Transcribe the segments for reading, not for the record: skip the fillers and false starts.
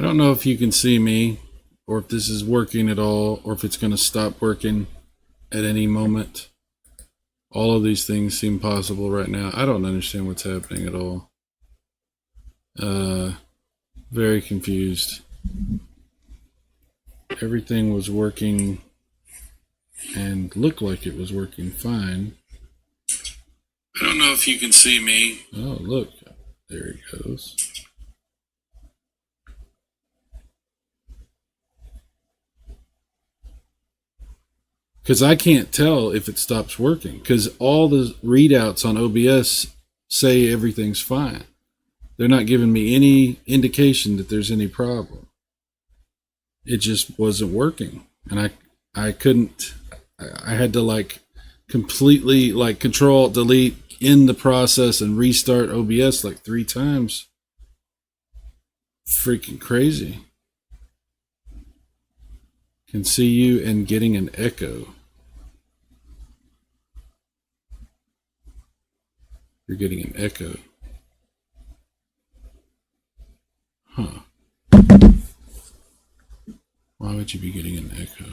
I don't know if you can see me or if this is working at all or if it's going to stop working at any moment. All of these things seem possible right now. I don't understand what's happening at all. Very confused. Everything was working and looked like it was working fine. I don't know if you can see me. Oh, look. There it goes. Because I can't tell if it stops working. Because all the readouts on OBS say everything's fine. They're not giving me any indication that there's any problem. It just wasn't working. And I couldn't, I had to like completely like Control Delete in the process and restart OBS like 3 times. Freaking crazy. Can see you and getting an echo. You're getting an echo. Huh. Why would you be getting an echo?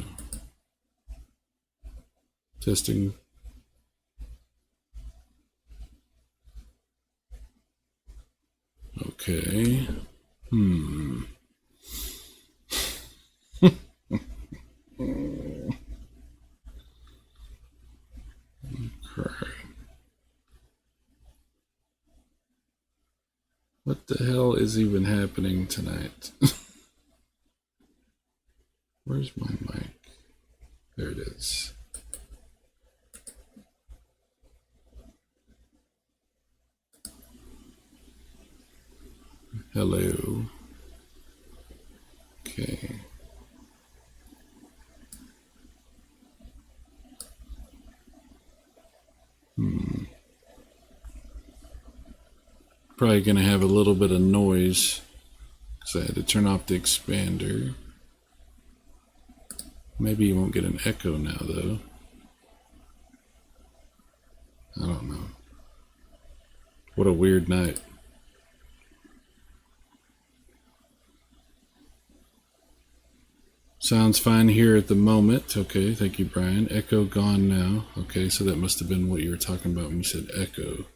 Testing. Okay. Okay. What the hell is even happening tonight? Where's my mic? There it is. Hello. Okay. Probably going to have a little bit of noise because I had to turn off the expander. Maybe you won't get an echo now, though. I don't know. What a weird night. Sounds fine here at the moment. Okay, thank you, Brian. Echo gone now. Okay, so that must have been what you were talking about when you said echo.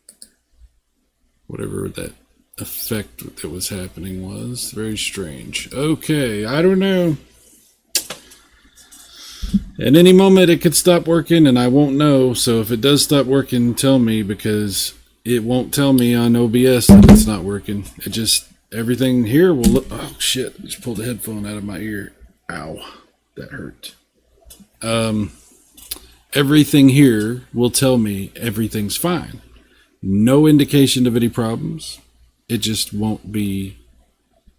Whatever that effect that was happening was. Very strange. Okay, I don't know. At any moment it could stop working and I won't know. So if it does stop working, tell me, because it won't tell me on OBS that it's not working. It just, everything here will look, oh shit, I just pulled the headphone out of my ear. Ow, that hurt. Everything here will tell me everything's fine. No indication of any problems. It just won't be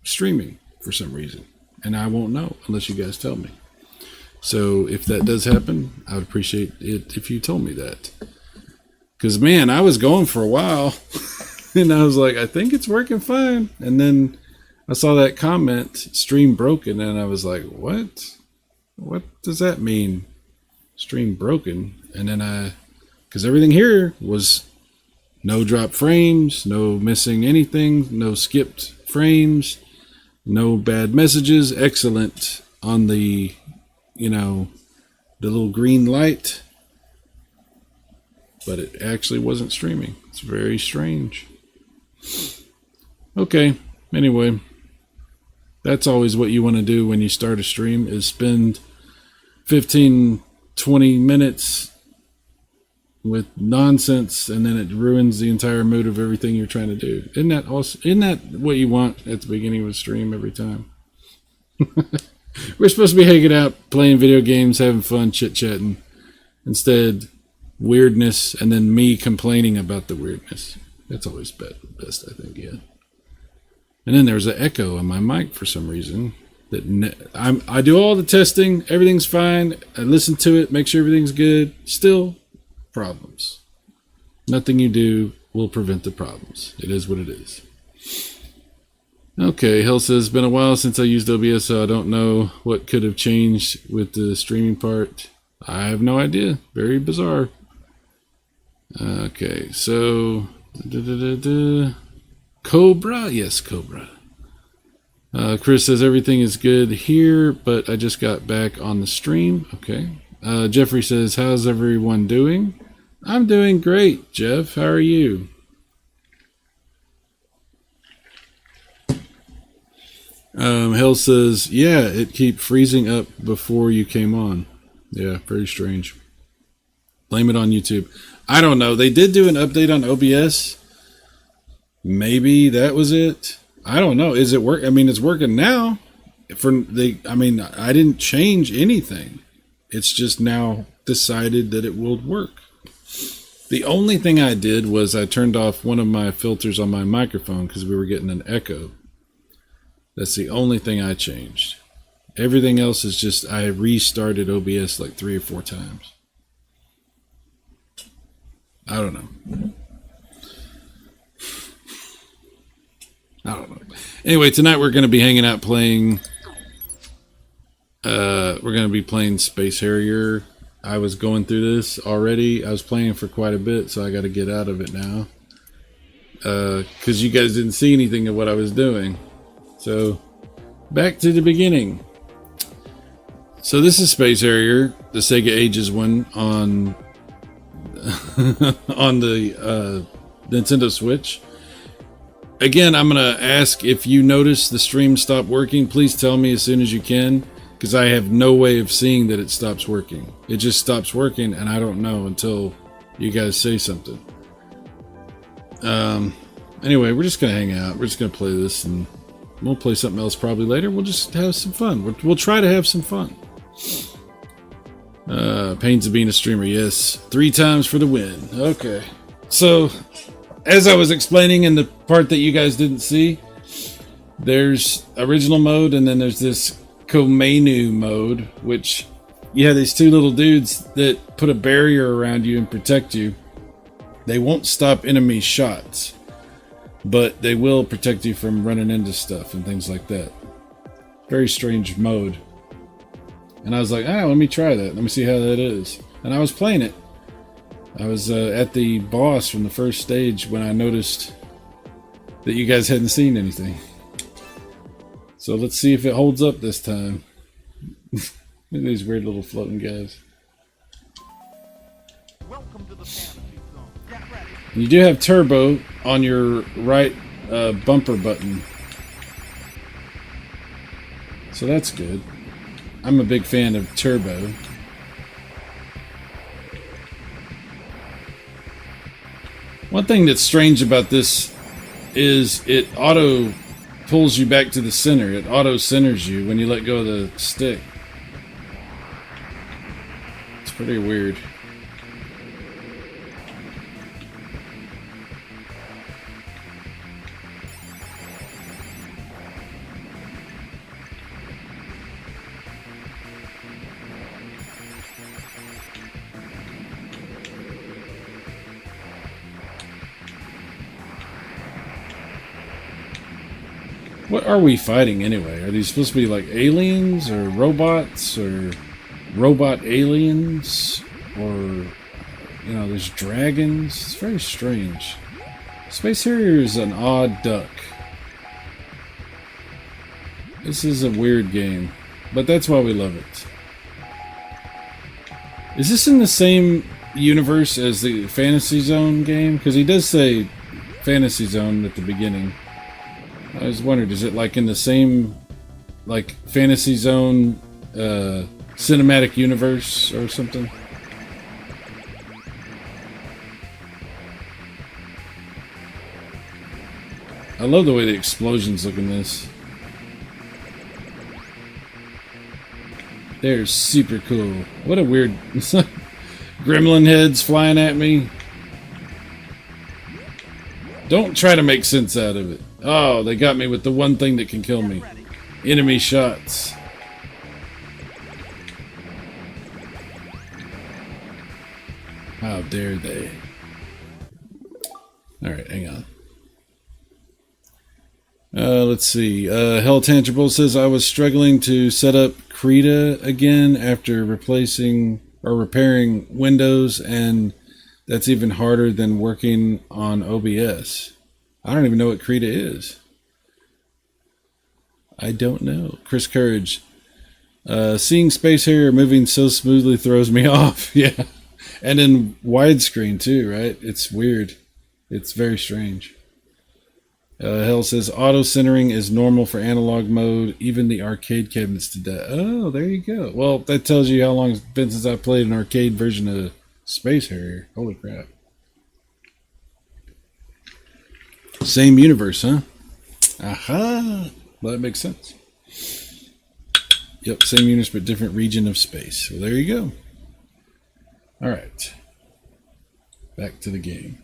streaming for some reason. And I won't know unless you guys tell me. So if that does happen, I would appreciate it if you told me that. Because, man, I was going for a while. And I was like, I think it's working fine. And then I saw that comment, stream broken. And I was like, what? What does that mean? Stream broken? And then because everything here was no drop frames, no missing anything, no skipped frames, no bad messages. Excellent on the, the little green light. But it actually wasn't streaming. It's very strange. Okay, anyway. That's always what you want to do when you start a stream, is spend 15, 20 minutes with nonsense, and then it ruins the entire mood of everything you're trying to do. Isn't that what you want at the beginning of a stream every time? We're supposed to be hanging out, playing video games, having fun, chit-chatting. Instead, weirdness, and then me complaining about the weirdness. That's always best, I think, yeah. And then there's an echo on my mic for some reason. I do all the testing, everything's fine. I listen to it, make sure everything's good. Still, problems. Nothing you do will prevent the problems. It is what it is. Okay, Hell says, been a while since I used OBS, so I don't know what could have changed with the streaming part. I have no idea. Very bizarre. Okay, so Cobra? Yes, Cobra. Chris says everything is good here, but I just got back on the stream. Okay. Jeffrey says, how's everyone doing? I'm doing great, Jeff. How are you? Hell says, yeah, it keep freezing up before you came on. Yeah, very strange. Blame it on YouTube. I don't know. They did do an update on OBS. Maybe that was it. I don't know. Is it work? I mean, it's working now. I didn't change anything. It's just now decided that it will work. The only thing I did was I turned off one of my filters on my microphone because we were getting an echo. That's the only thing I changed. Everything else is just I restarted OBS like 3 or 4 times. I don't know. Anyway, tonight we're going to be hanging out playing. We're going to be playing Space Harrier. I was going through this already. I was playing for quite a bit, so I got to get out of it now. Because you guys didn't see anything of what I was doing. So, back to the beginning. So this is Space Harrier, the Sega Ages one on on the Nintendo Switch. Again, I'm going to ask if you notice the stream stop working. Please tell me as soon as you can, because I have no way of seeing that it stops working. It just stops working, and I don't know until you guys say something. Anyway, we're just going to hang out. We're just going to play this, and we'll play something else probably later. We'll just have some fun. We'll try to have some fun. Pains of being a streamer, yes. 3 times for the win. Okay. So, as I was explaining in the part that you guys didn't see, there's original mode, and then there's this Komenu mode, which you have these 2 little dudes that put a barrier around you and protect you. They won't stop enemy shots, but they will protect you from running into stuff and things like that. Very strange mode. And I was like, let me try that. Let me see how that is. And I was playing it. I was at the boss from the first stage when I noticed that you guys hadn't seen anything. So let's see if it holds up this time. Look at these weird little floating guys. Welcome to the fantasy zone. Get ready. You do have turbo on your right bumper button. So that's good. I'm a big fan of turbo. One thing that's strange about this is it auto pulls you back to the center. It auto centers you when you let go of the stick. It's pretty weird. What are we fighting anyway? Are these supposed to be like aliens or robots or robot aliens? Or, there's dragons. It's very strange. Space Harrier is an odd duck. This is a weird game, but that's why we love it. Is this in the same universe as the Fantasy Zone game? Because he does say Fantasy Zone at the beginning. I was wondering, is it like in the same, like, Fantasy Zone cinematic universe or something? I love the way the explosions look in this. They're super cool. What a weird gremlin heads flying at me. Don't try to make sense out of it. Oh, they got me with the one thing that can kill me. Enemy shots. How dare they? Alright, hang on. Let's see. Hell Tangible says, I was struggling to set up Krita again after replacing or repairing Windows, and that's even harder than working on OBS. I don't even know what Krita is. I don't know. Chris Courage. Seeing Space Harrier moving so smoothly throws me off. Yeah. And in widescreen too, right? It's weird. It's very strange. Hell says auto centering is normal for analog mode. Even the arcade cabinets did that. Oh, there you go. Well, that tells you how long it's been since I played an arcade version of Space Harrier. Holy crap. Same universe, huh? Aha! Well, that makes sense. Yep, same universe but different region of space. Well, there you go. Alright. Back to the game.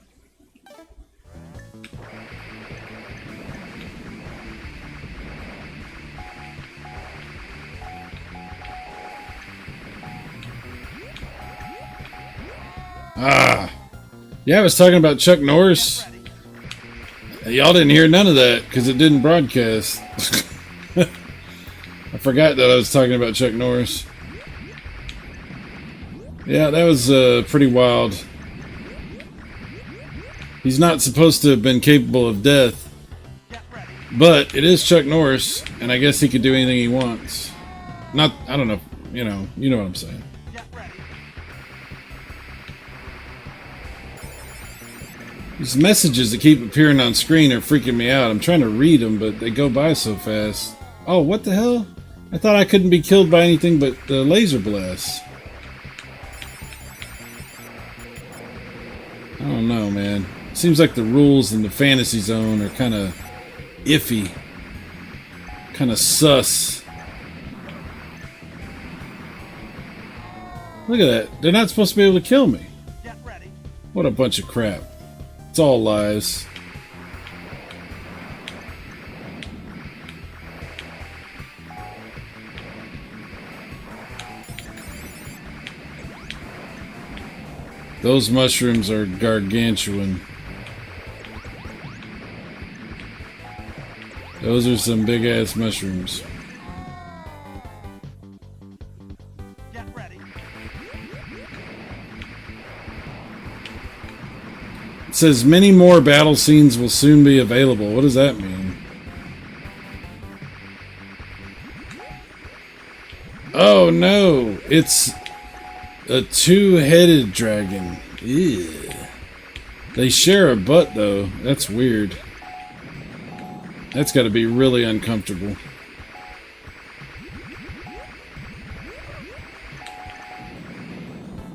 Ah! Yeah, I was talking about Chuck Norris. Y'all didn't hear none of that because it didn't broadcast. I forgot that I was talking about Chuck Norris. Yeah, that was pretty wild. He's not supposed to have been capable of death, but it is Chuck Norris, and I guess he could do anything he wants. Not, I don't know, you know what I'm saying. These messages that keep appearing on screen are freaking me out. I'm trying to read them, but they go by so fast. Oh, what the hell? I thought I couldn't be killed by anything but the laser blasts. I don't know, man. Seems like the rules in the fantasy zone are kind of iffy. Kind of sus. Look at that. They're not supposed to be able to kill me. What a bunch of crap. It's all lies. Those mushrooms are gargantuan. Those are some big ass mushrooms. Get ready. It says many more battle scenes will soon be available. What does that mean? Oh no, it's a two-headed dragon. Ew. They share a butt though. That's weird. That's got to be really uncomfortable.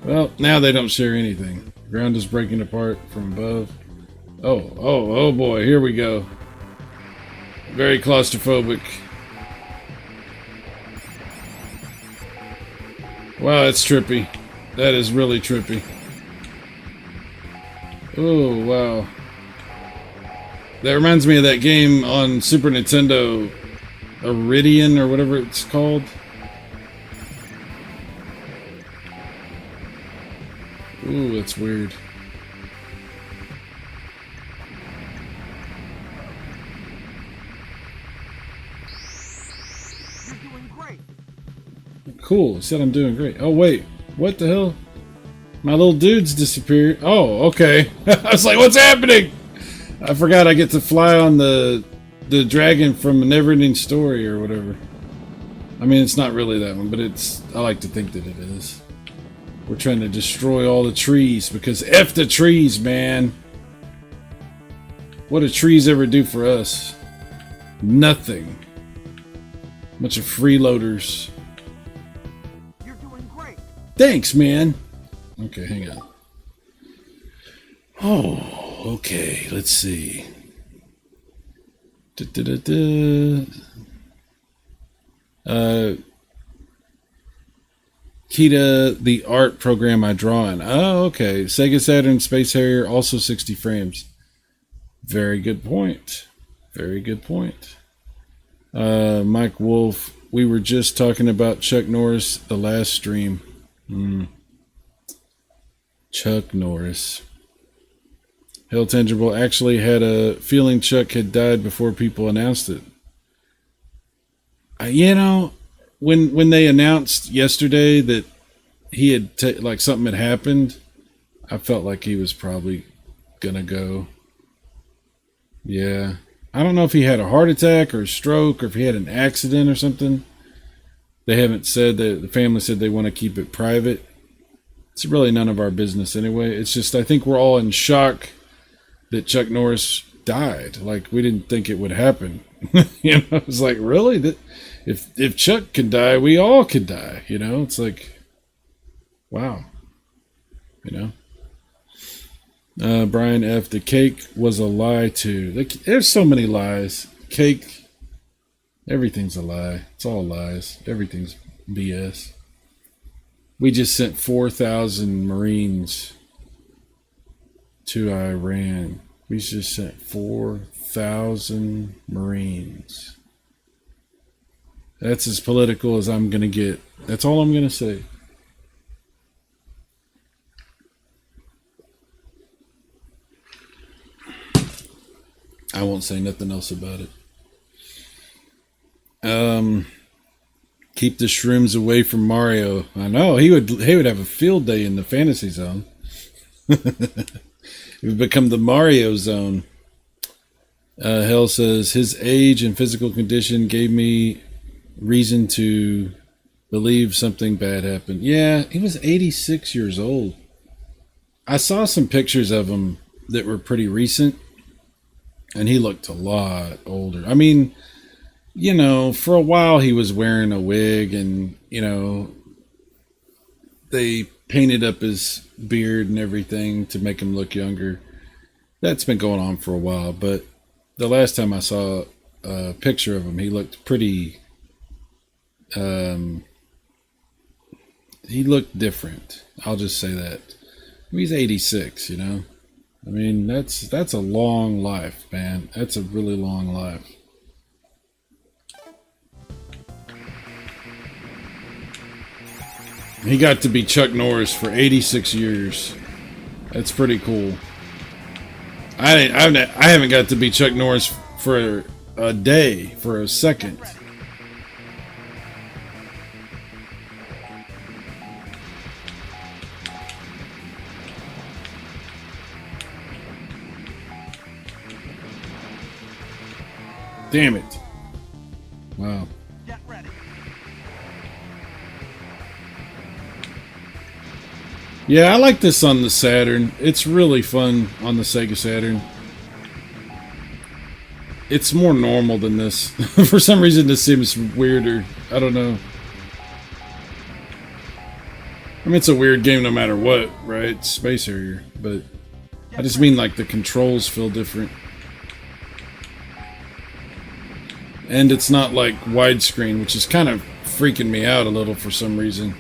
Well, now they don't share anything. The ground is breaking apart from above. Oh boy, here we go. Very claustrophobic. Wow, that's trippy. That is really trippy. Oh, wow. That reminds me of that game on Super Nintendo, Iridian or whatever it's called. Ooh, that's weird. You're doing great. Cool, said I'm doing great. Oh, wait. What the hell? My little dude's disappeared. Oh, okay. I was like, what's happening? I forgot I get to fly on the dragon from a Neverending Story or whatever. I mean, it's not really that one, but I like to think that it is. We're trying to destroy all the trees because F the trees, man. What do trees ever do for us? Nothing. Bunch of freeloaders. You're doing great. Thanks, man. Okay, hang on. Oh, okay. Let's see. Kita, the art program I draw in. Oh, okay. Sega Saturn Space Harrier, also 60 frames. Very good point. Very good point. Mike Wolf, we were just talking about Chuck Norris the last stream. Chuck Norris. Hell Tangible actually had a feeling Chuck had died before people announced it. You know, when they announced yesterday that he had like something had happened, I felt like he was probably gonna go. Yeah, I don't know if he had a heart attack or a stroke or if he had an accident or something. They haven't said that. The family said they want to keep it private. It's really none of our business anyway. It's just I think we're all in shock that Chuck Norris died. Like, we didn't think it would happen. You know, it's like, really? That if Chuck can die, we all could die. You know, it's like, wow. You know, Brian F. The cake was a lie too. There's so many lies. Cake, everything's a lie. It's all lies. Everything's BS. We just sent 4,000 Marines to Iran. We just sent 4,000 Marines. That's as political as I'm going to get. That's all I'm going to say. I won't say nothing else about it. Keep the shrooms away from Mario. I know he would have a field day in the fantasy zone. It would become the Mario zone. Hell says his age and physical condition gave me reason to believe something bad happened. Yeah, he was 86 years old. I saw some pictures of him that were pretty recent, and he looked a lot older. I mean, you know, for a while he was wearing a wig, and, you know, they painted up his beard and everything to make him look younger. That's been going on for a while, but the last time I saw a picture of him, he looked pretty, he looked different. I'll just say that. He's 86, you know. I mean, that's a long life, man. That's a really long life. He got to be Chuck Norris for 86 years. That's pretty cool. I haven't got to be Chuck Norris for a day, for a second. Damn it. Wow. Get ready. Yeah, I like this on the Saturn. It's really fun on the Sega Saturn. It's more normal than this. For some reason, this seems weirder. I don't know. I mean, it's a weird game no matter what, right? Space Harrier. But I just mean, like, the controls feel different. And it's not, like, widescreen, which is kind of freaking me out a little for some reason.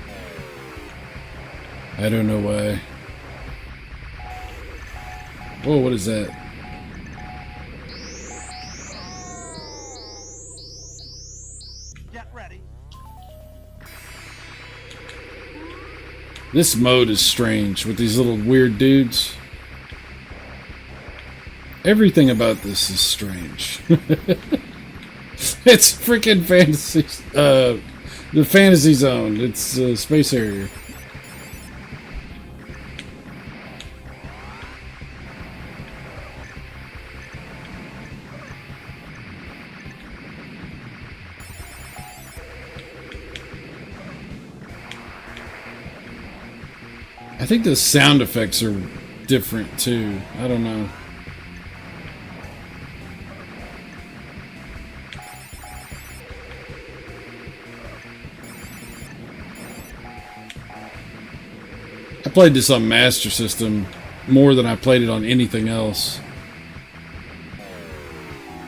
I don't know why. Whoa, what is that? Get ready. This mode is strange with these little weird dudes. Everything about this is strange. It's freaking fantasy. The fantasy zone. It's Space Harrier. I think the sound effects are different too. I don't know. I played this on Master System more than I played it on anything else.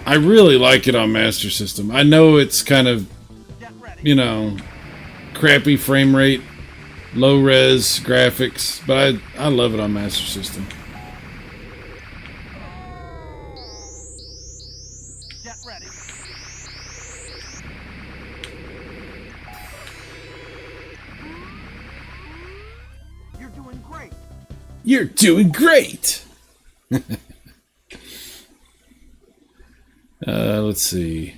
I really like it on Master System. I know it's kind of, you know, crappy frame rate, low res graphics, but I love it on Master System. Get ready. You're doing great. You're doing great! Let's see.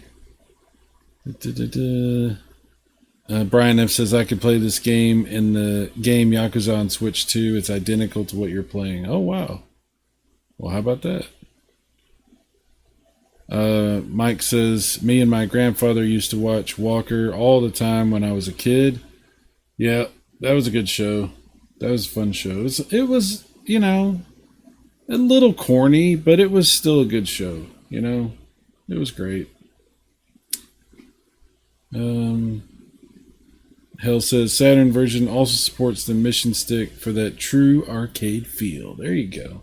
Brian F says I could play this game in the game Yakuza on Switch 2. It's identical to what you're playing. Oh, wow. Well, how about that? Mike says, me and my grandfather used to watch Walker all the time when I was a kid. Yeah, that was a good show. That was a fun show. It was, a little corny, but it was still a good show. It was great. Hell says Saturn version also supports the mission stick for that true arcade feel. There you go.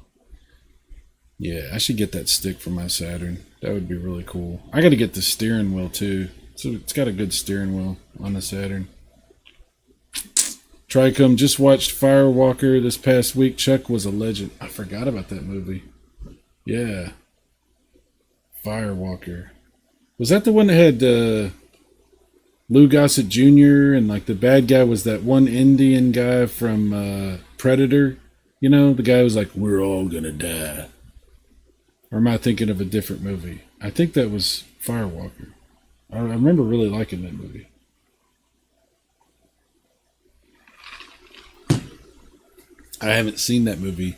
Yeah, I should get that stick for my Saturn. That would be really cool. I got to get the steering wheel too. So it's got a good steering wheel on the Saturn. Tricom just watched Firewalker this past week. Chuck was a legend. I forgot about that movie. Yeah. Firewalker. Was that the one that had Lou Gossett Jr. and like the bad guy was that one Indian guy from Predator? The guy was like, we're all gonna die. Or am I thinking of a different movie? I think that was Firewalker. I remember really liking that movie. I haven't seen that movie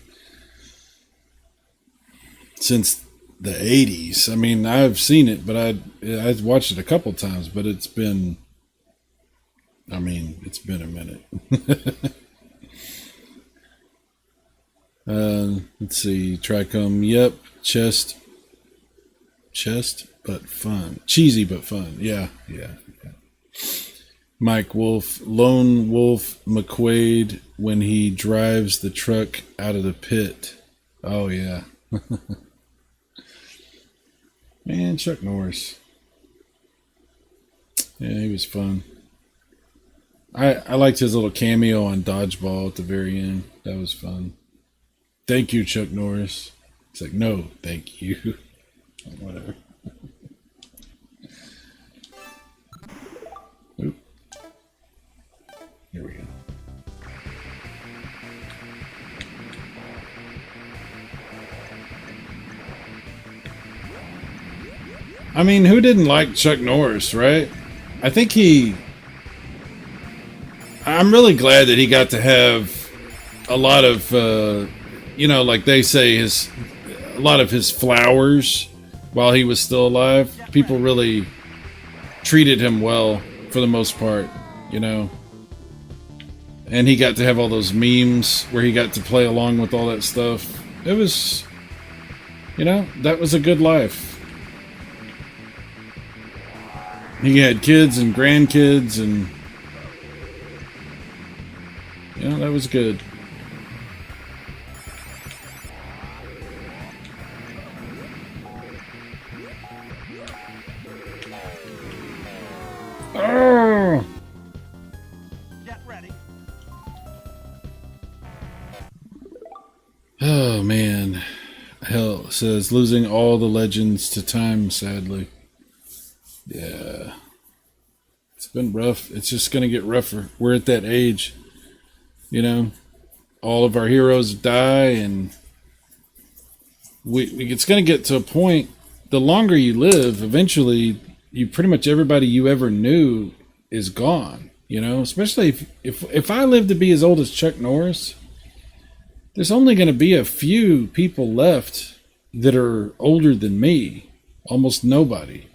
since the 80s. I mean, I've seen it, but I've watched it a couple times, but it's been a minute. Let's see. Tricom. Yep. Chest, but fun. Cheesy, but fun. Yeah. Mike Wolf. Lone Wolf McQuaid when he drives the truck out of the pit. Oh, yeah. Man, Chuck Norris. Yeah, he was fun. I liked his little cameo on Dodgeball at the very end. That was fun. Thank you, Chuck Norris. It's like, no, thank you. Whatever. Oop. Here we go. I mean, who didn't like Chuck Norris, right? I think I'm really glad that he got to have a lot of, like they say, a lot of his flowers while he was still alive. People really treated him well for the most part, And he got to have all those memes where he got to play along with all that stuff. It was, that was a good life. He had kids and grandkids, and that was good. Oh, Get ready. oh man. Hell says losing all the legends to time, sadly. Yeah. It's been rough. It's just going to get rougher. We're at that age. All of our heroes die, and it's going to get to a point, the longer you live, eventually, pretty much everybody you ever knew is gone, especially if I live to be as old as Chuck Norris, there's only going to be a few people left that are older than me, almost nobody.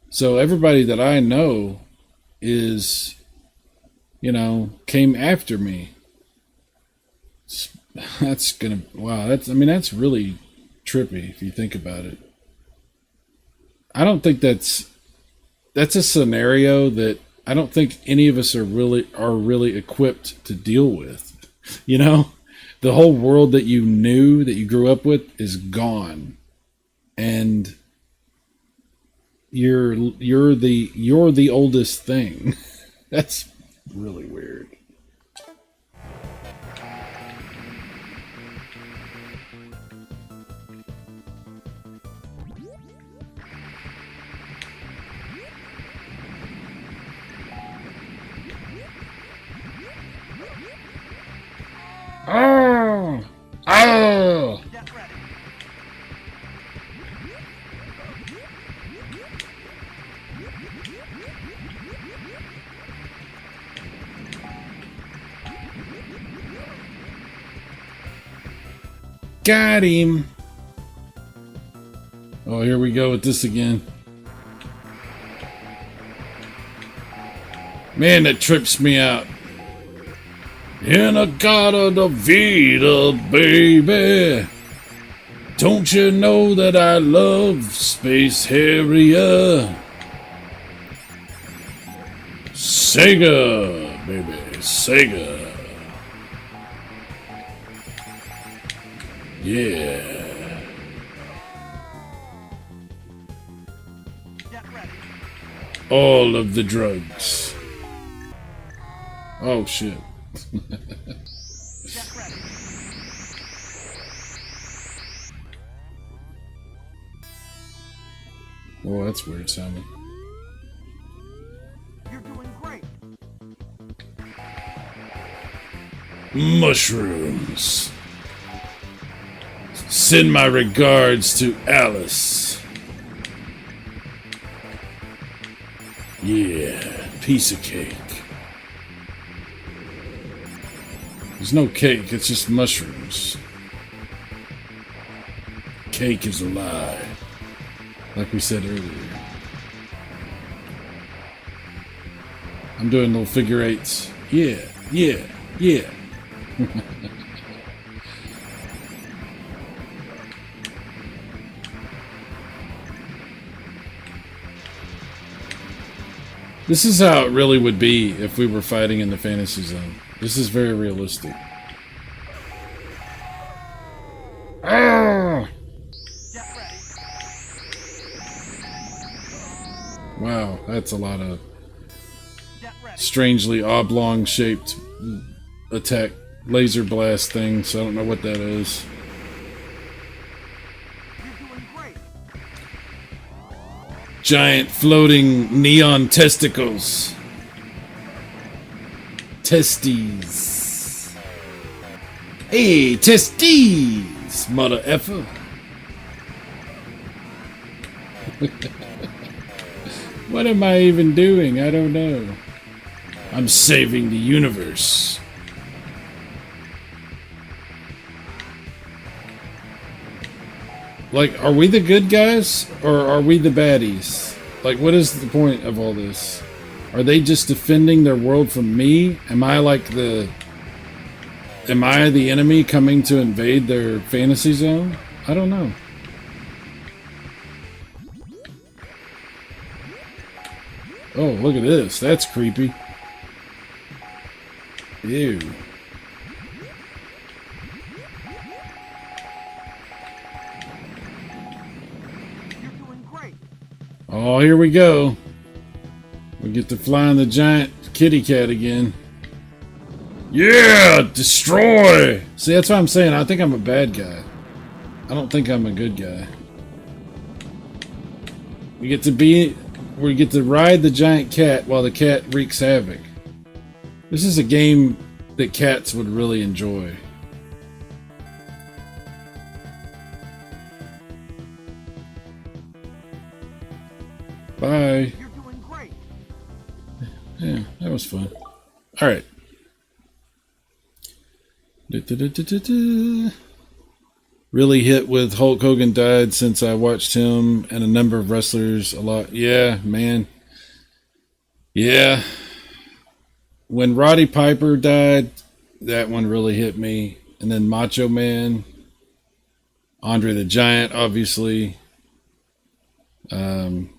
So everybody that I know is, came after me. That's really trippy if you think about it. I don't think that's a scenario that I don't think any of us are really equipped to deal with. The whole world that you knew, that you grew up with, is gone, and you're the oldest thing. That's really weird. Oh! Oh! Get ready. Got him. Oh, here we go with this again. Man, that trips me out. Inagata da vida, baby. Don't you know that I love Space Harrier? Sega, baby, Sega. Yeah. Get ready. All of the drugs. Oh, shit. Get ready. Oh, that's weird sounding. You're doing great. Mushrooms. Send my regards to Alice. Yeah, piece of cake. There's no cake, it's just mushrooms. Cake is a lie. Like we said earlier. I'm doing little figure eights. Yeah, yeah, yeah. This is how it really would be if we were fighting in the fantasy zone. This is very realistic. Ah! Get ready. Wow, that's a lot of Get ready. strangely oblong shaped attack laser blast things. I don't know what that is. You're doing great. Giant floating neon testicles. Testes. Hey, testes, mother effer. What am I even doing? I don't know. I'm saving the universe. Like, are we the good guys or are we the baddies? Like, what is the point of all this? Are they just defending their world from me? Am I the enemy coming to invade their fantasy zone? I don't know. Oh, look at this. That's creepy. Ew. You're doing great. Oh, here we go. We get to fly on the giant kitty cat again. Yeah! Destroy! See, that's what I'm saying. I think I'm a bad guy. I don't think I'm a good guy. We get to ride the giant cat while the cat wreaks havoc. This is a game that cats would really enjoy. Bye. You're doing great. Yeah, that was fun. All right. Really hit with Hulk Hogan died since I watched him and a number of wrestlers a lot. Yeah, man. Yeah. When Roddy Piper died, that one really hit me. And then Macho Man, Andre the Giant, obviously. Man,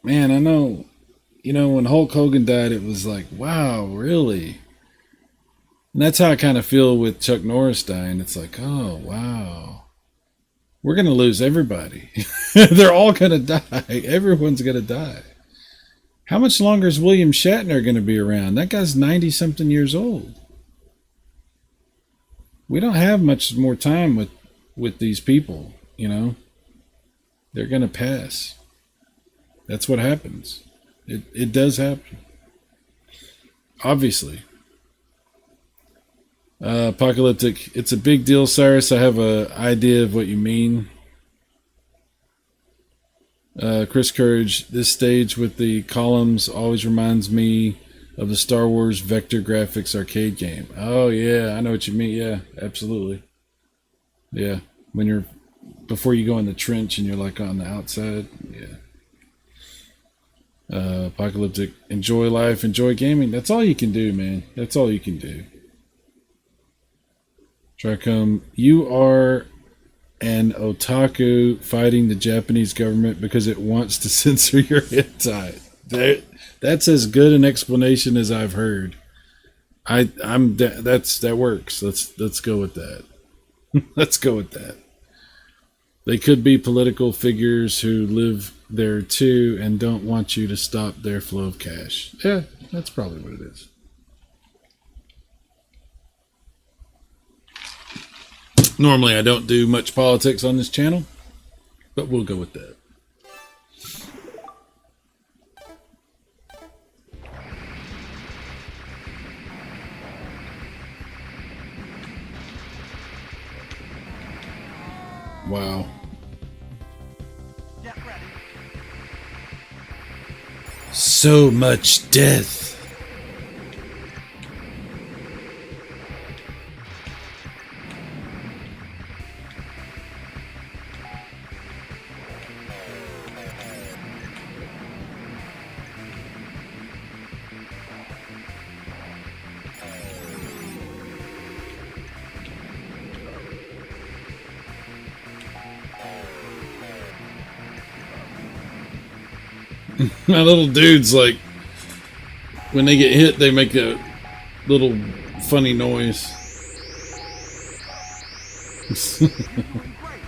I know. You know, when Hulk Hogan died, it was like, wow, really? And that's how I kind of feel with Chuck Norris dying. It's like, oh, wow. We're going to lose everybody. They're all going to die. Everyone's going to die. How much longer is William Shatner going to be around? That guy's 90-something years old. We don't have much more time with these people, you know? They're going to pass. That's what happens. It does happen. Obviously. Apocalyptic. It's a big deal, Cyrus. I have an idea of what you mean. Chris Courage. This stage with the columns always reminds me of the Star Wars vector graphics arcade game. Oh, yeah. I know what you mean. Yeah, absolutely. Yeah. When you're before you go in the trench and you're like on the outside. Yeah. Apocalyptic, enjoy life, enjoy gaming. That's all you can do, man. That's all you can do. Tricom, you are an otaku fighting the Japanese government because it wants to censor your hentai. That's as good an explanation as I've heard. That works. Let's go with that. Let's go with that. They could be political figures who live there too and don't want you to stop their flow of cash. Yeah, that's probably what it is. Normally I don't do much politics on this channel, but we'll go with that. Wow. Get ready. So much death. My little dude's like, when they get hit, they make a little funny noise. You're doing great.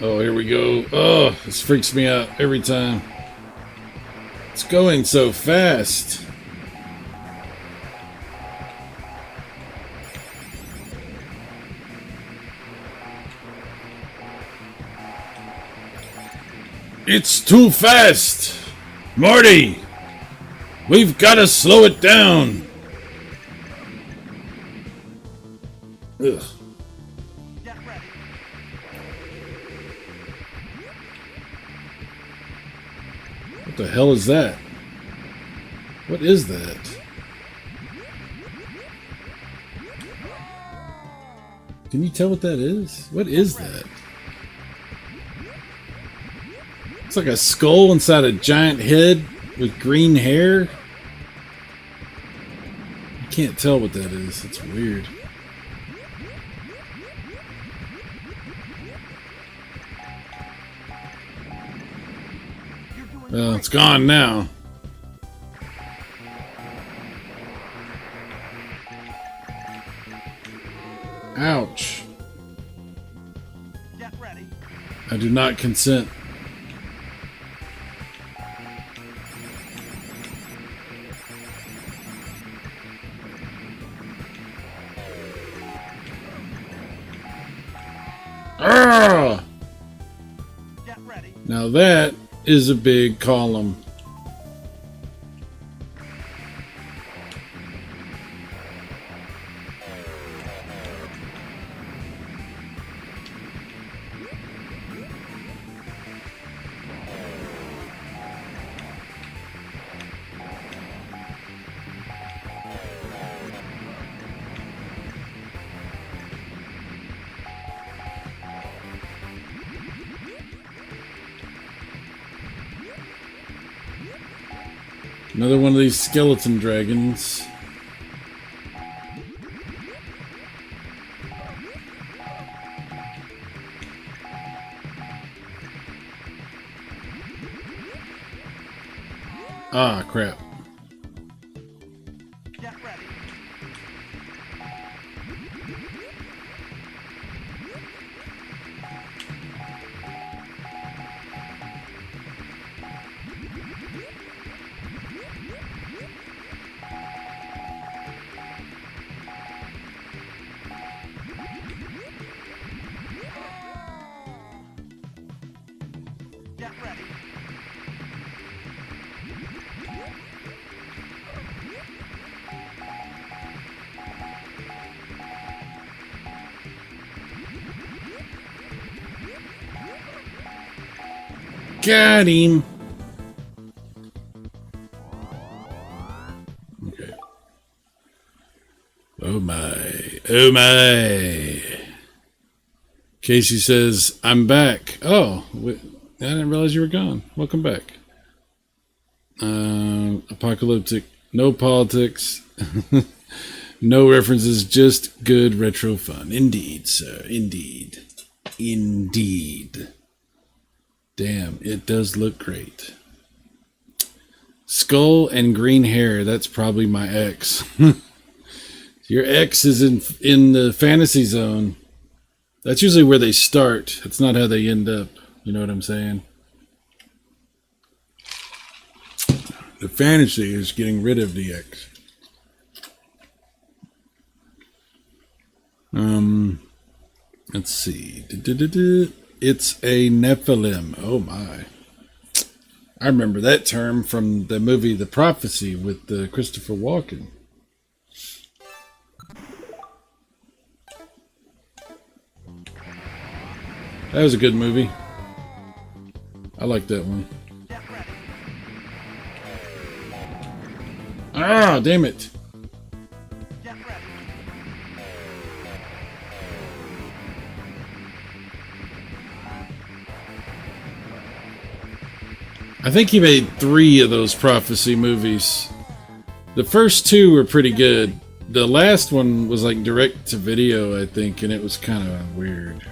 Oh, here we go. Oh, this freaks me out every time. It's going so fast. It's too fast. Marty, we've got to slow it down. Ugh. Get ready. What the hell is that? What is that? Can you tell what that is? What is that? It's like a skull inside a giant head with green hair. I can't tell what that is. It's weird. You're doing Well, great. it's gone now. Ouch. Get ready. I do not consent. Ah! Get ready. Now that is a big column. Another one of these skeleton dragons. Ah, crap. Get ready. Get ready. Got him. Okay. Oh my. Oh my. Casey says, I'm back. Oh, I didn't realize you were gone. Welcome back. Apocalyptic, no politics, no references, just good retro fun. Indeed, sir. Indeed. Indeed. Damn, it does look great. Skull and green hair, that's probably my ex. Your ex is in the fantasy zone. That's usually where they start. That's not how they end up. You know what I'm saying? The fantasy is getting rid of the ex. Let's see. It's a Nephilim. Oh my. I remember that term from the movie The Prophecy with Christopher Walken. That was a good movie. I like that one. Ah, damn it. I think he made 3 of those Prophecy movies. The first 2 were pretty good. The last one was like direct to video, I think, and it was kind of weird.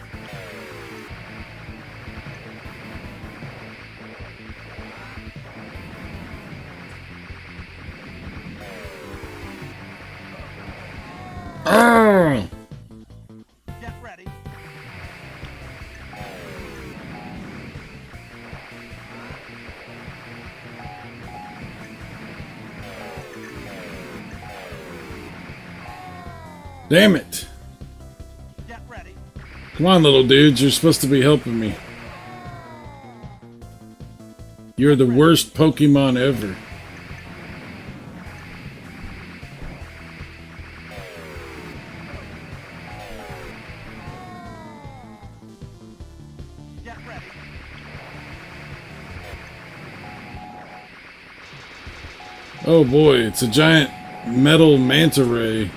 Oh! Get ready. Damn it! Get ready. Come on, little dudes, you're supposed to be helping me. You're the worst Pokemon ever. Get ready. Oh boy, it's a giant metal manta ray.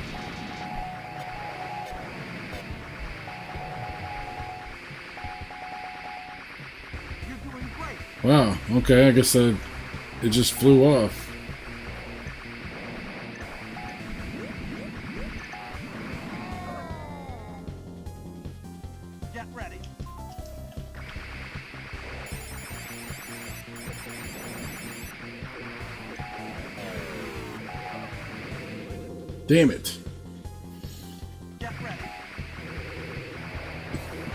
You're doing great. Wow, okay, I guess it just flew off. Get ready. Damn it. Get ready.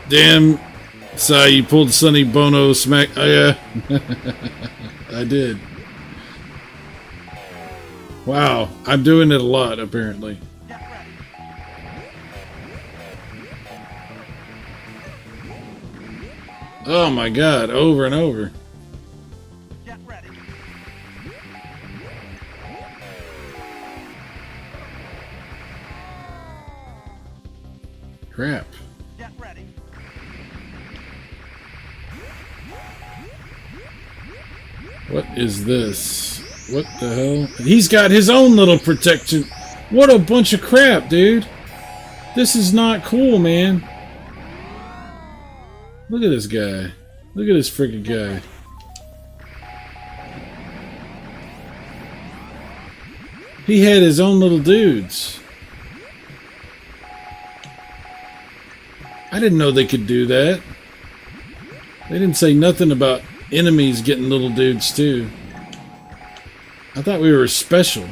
Damn, Sai, you pulled Sonny Bono smack. Oh, yeah. I did. Wow, I'm doing it a lot, apparently. Get ready. Oh my god, over and over. Get ready. Crap. Get ready. What is this? What the hell? He's got his own little protection. What a bunch of crap, dude. This is not cool, man. Look at this guy. Look at this freaking guy. He had his own little dudes. I didn't know they could do that. They didn't say nothing about enemies getting little dudes too. I thought we were special.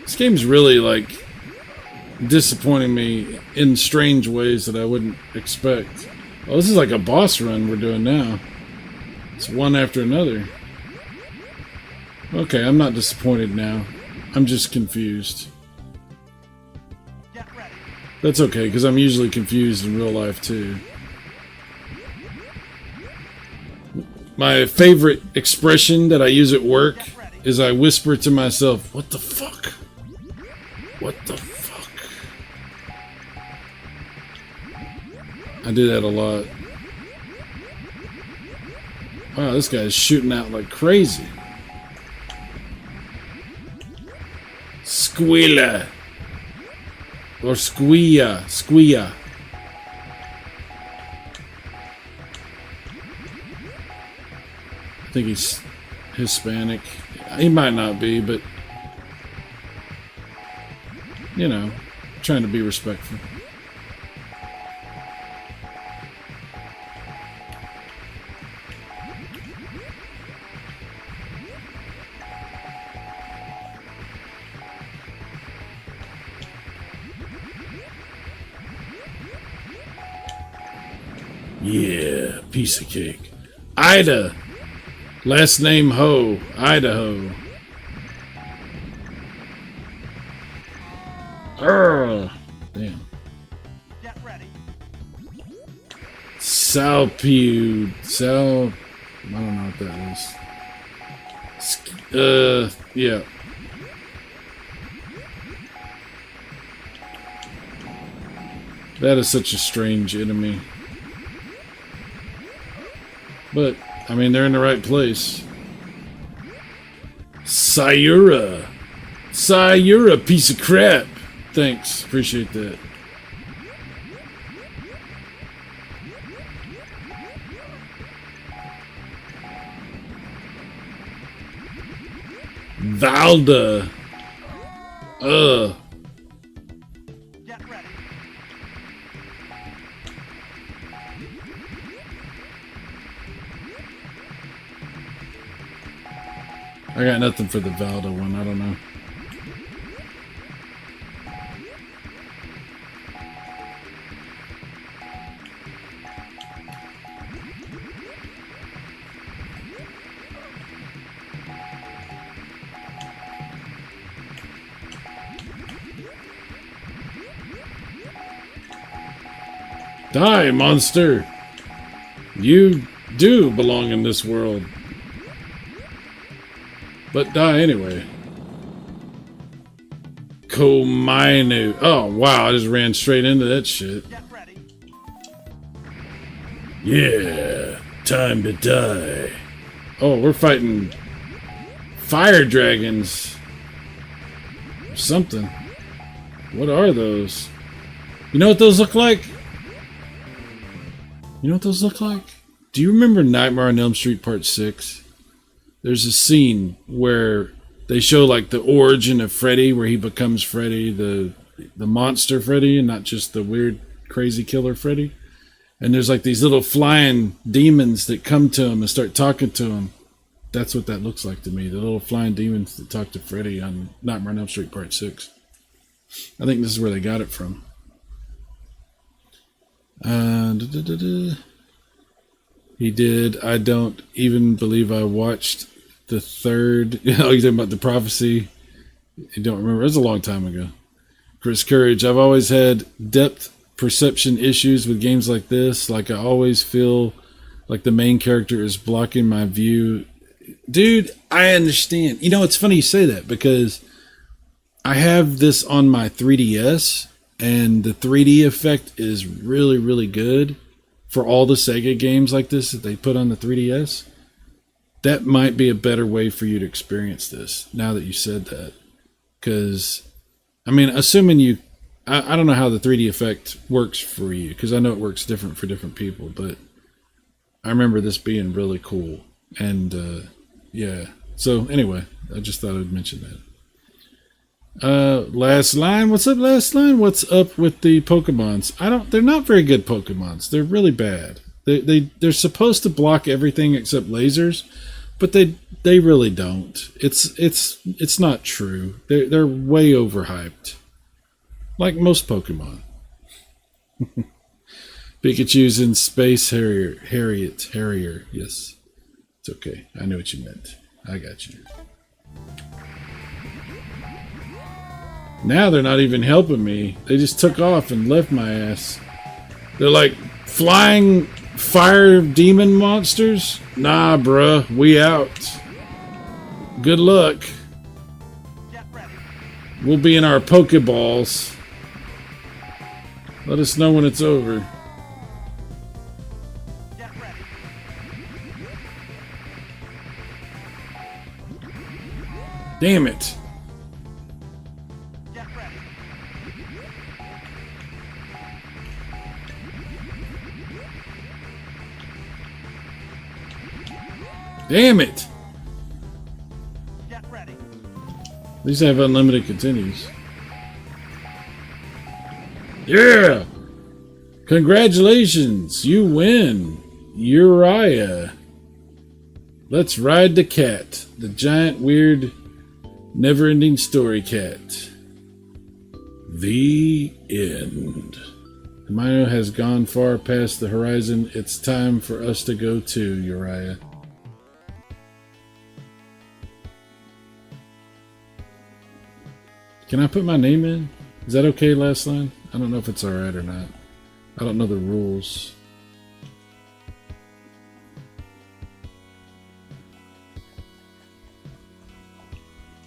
This game's really like disappointing me in strange ways that I wouldn't expect. Oh, this is like a boss run we're doing now. It's one after another. Okay, I'm not disappointed now. I'm just confused. Get ready. That's okay, because I'm usually confused in real life too. My favorite expression that I use at work is I whisper to myself, "What the fuck? What the fuck?" I do that a lot. Wow, this guy's shooting out like crazy. Squilla. Or Squia. Squia. I think he's Hispanic. He might not be, but you know, trying to be respectful. Yeah, piece of cake. Ida. Last name Ho. Idaho. Damn. Get ready. Salpewed. Sal. I don't know what that is. Yeah. That is such a strange enemy. But, I mean, they're in the right place. Sayura. Sayura, piece of crap. Thanks. Appreciate that. Valda. Get ready. I got nothing for the Valda one. I don't know. Die, monster! You do belong in this world. But die anyway. Komainu. Oh, wow, I just ran straight into that shit. Get ready. Yeah, time to die. Oh, we're fighting fire dragons. Or something. What are those? You know what those look like? You know what those look like? Do you remember Nightmare on Elm Street Part 6? There's a scene where they show like the origin of Freddy, where he becomes Freddy, the monster Freddy, and not just the weird, crazy killer Freddy. And there's like these little flying demons that come to him and start talking to him. That's what that looks like to me. The little flying demons that talk to Freddy on Nightmare on Elm Street Part 6. I think this is where they got it from. He did. I don't even believe I watched the third. You know, you're talking about the prophecy. You don't remember. It was a long time ago. Chris Courage. I've always had depth perception issues with games like this. Like I always feel like the main character is blocking my view. Dude, I understand. You know, it's funny you say that because I have this on my 3DS and the 3D effect is really, really good. For all the Sega games like this that they put on the 3DS, that might be a better way for you to experience this, now that you said that. Because, I mean, assuming you... I don't know how the 3D effect works for you, because I know it works different for different people, but I remember this being really cool. And, yeah. So, anyway, I just thought I'd mention that. Last line. What's up, Last Line? What's up with the Pokemons? They're not very good Pokemons. They're really bad. They're supposed to block everything except lasers, but they really don't. It's not true. They're way overhyped. Like most Pokemon. Pikachu's in Space Harrier. Yes. It's okay. I know what you meant. I got you. Now they're not even helping me. They just took off and left my ass. They're like flying fire demon monsters? Nah, bruh. We out. Good luck. Get ready. We'll be in our Pokeballs. Let us know when it's over. Get ready. Damn it. Damn it! Get ready. At least I have unlimited continues. Yeah! Congratulations! You win! Uriah. Let's ride the cat. The giant, weird, never-ending story cat. The end. Hermione has gone far past the horizon. It's time for us to go too, Uriah. Can I put my name in? Is that okay, last line? I don't know if it's alright or not. I don't know the rules.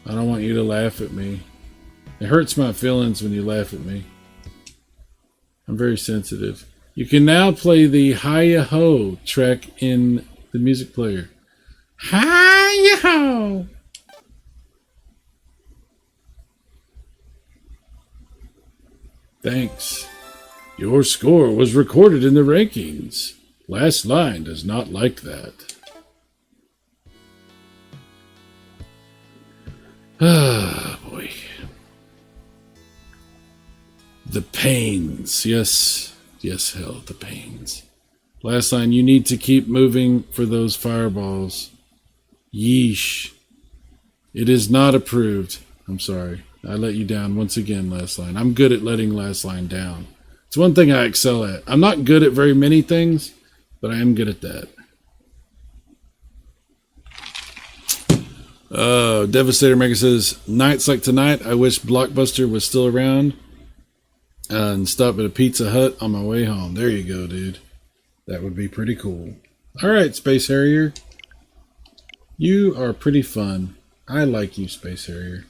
I don't want you to laugh at me. It hurts my feelings when you laugh at me. I'm very sensitive. You can now play the Hi-Ya-Ho track in the music player. Hi-Ya-Ho! Thanks. Your score was recorded in the rankings. Last line does not like that. Ah, boy. The pains. Yes. Yes, hell, the pains. Last line, you need to keep moving for those fireballs. Yeesh. It is not approved. I'm sorry. I let you down once again, last line. I'm good at letting last line down. It's one thing I excel at. I'm not good at very many things, but I am good at that. Devastator Mega says, nights like tonight, I wish Blockbuster was still around and stop at a Pizza Hut on my way home. There you go, dude. That would be pretty cool. All right, Space Harrier. You are pretty fun. I like you, Space Harrier.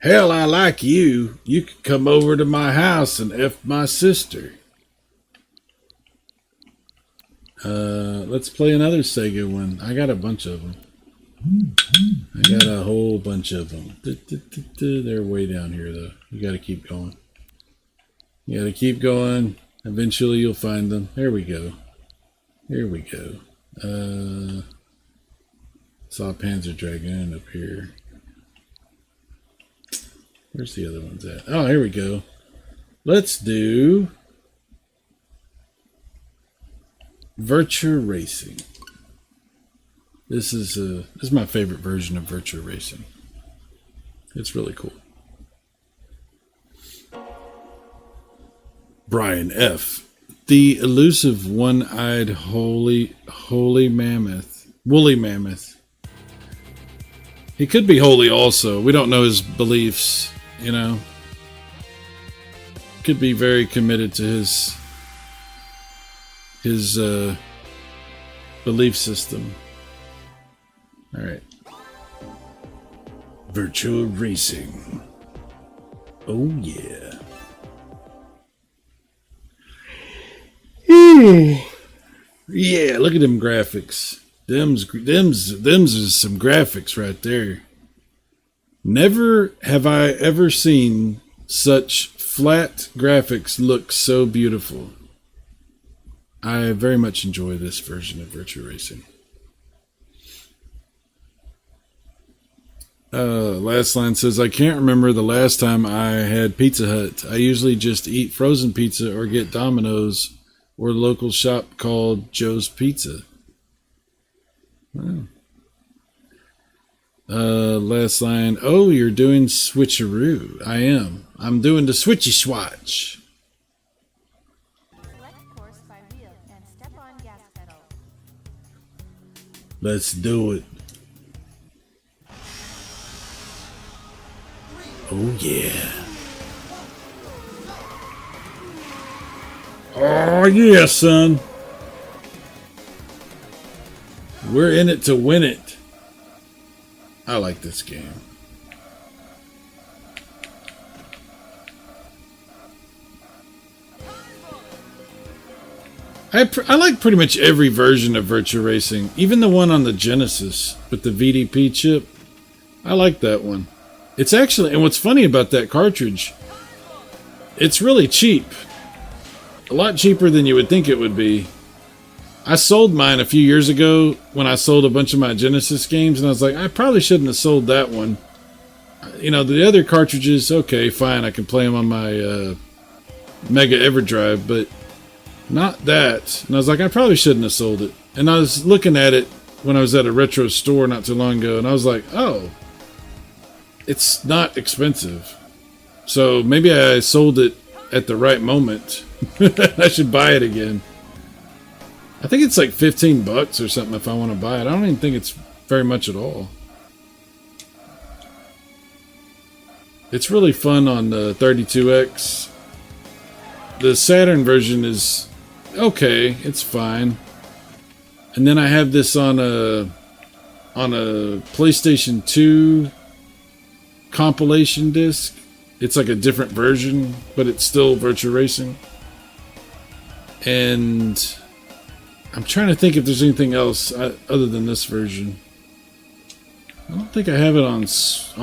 Hell, I like you. You could come over to my house and F my sister. Let's play another Sega one. I got a bunch of them. I got a whole bunch of them. They're way down here, though. You got to keep going. You got to keep going. Eventually, you'll find them. There we go. Here we go. Saw a Panzer Dragoon up here. Where's the other ones at? Oh, here we go. Let's do Virtua Racing. This is my favorite version of Virtua Racing. It's really cool. Brian F. The elusive one-eyed woolly mammoth. He could be holy also. We don't know his beliefs, you know. Could be very committed to his belief system. All right. Virtua Racing. Oh yeah. Yeah, look at them graphics. Them's is some graphics right there. Never have I ever seen such flat graphics look so beautiful. I very much enjoy this version of Virtua Racing. Last line says, I can't remember the last time I had Pizza Hut. I usually just eat frozen pizza or get Domino's or a local shop called Joe's Pizza. Wow. Last line, oh, you're doing switcheroo. I am. I'm doing the switchy swatch. Select course by wheel and step on gas pedal. Let's do it. Oh, yeah. Oh, yeah, son. We're in it to win it. I like this game. I like pretty much every version of Virtua Racing. Even the one on the Genesis with the VDP chip. I like that one. It's actually, and what's funny about that cartridge, it's really cheap. A lot cheaper than you would think it would be. I sold mine a few years ago when I sold a bunch of my Genesis games, and I was like, I probably shouldn't have sold that one. You know, the other cartridges, okay, fine, I can play them on my Mega EverDrive, but not that. And I was like, I probably shouldn't have sold it. And I was looking at it when I was at a retro store not too long ago, and I was like, oh, it's not expensive. So maybe I sold it at the right moment. I should buy it again. I think it's like $15 or something if I want to buy it. I don't even think it's very much at all. It's really fun on the 32X. The Saturn version is okay. It's fine. And then I have this on a PlayStation 2 compilation disc. It's like a different version, but it's still Virtua Racing. And I'm trying to think if there's anything else other than this version. I don't think I have it on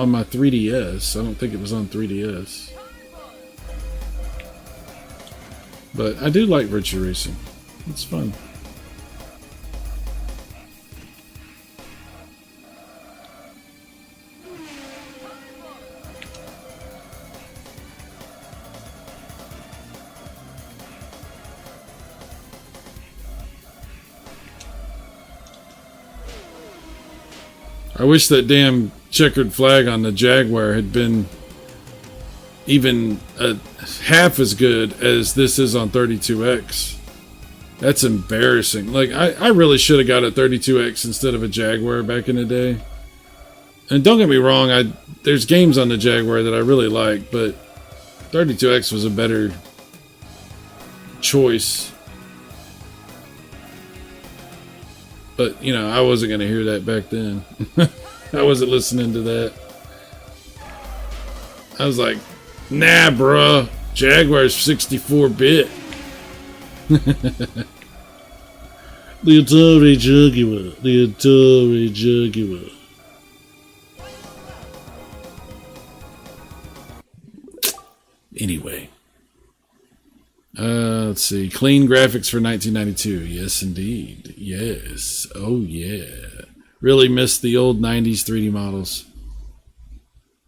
my 3DS. I don't think it was on 3DS. But I do like Virtua Racing. It's fun. I wish that damn checkered flag on the Jaguar had been even half as good as this is on 32X. That's embarrassing. Like, I really should have got a 32X instead of a Jaguar back in the day. And don't get me wrong, there's games on the Jaguar that I really like, but 32X was a better choice. But, you know, I wasn't going to hear that back then. I wasn't listening to that. I was like, nah, bruh. Jaguar's 64-bit. The Atari Jaguar. The Atari Jaguar. Anyway. Let's see. Clean graphics for 1992. Yes, indeed. Yes. Oh, yeah. Really missed the old 90s 3D models.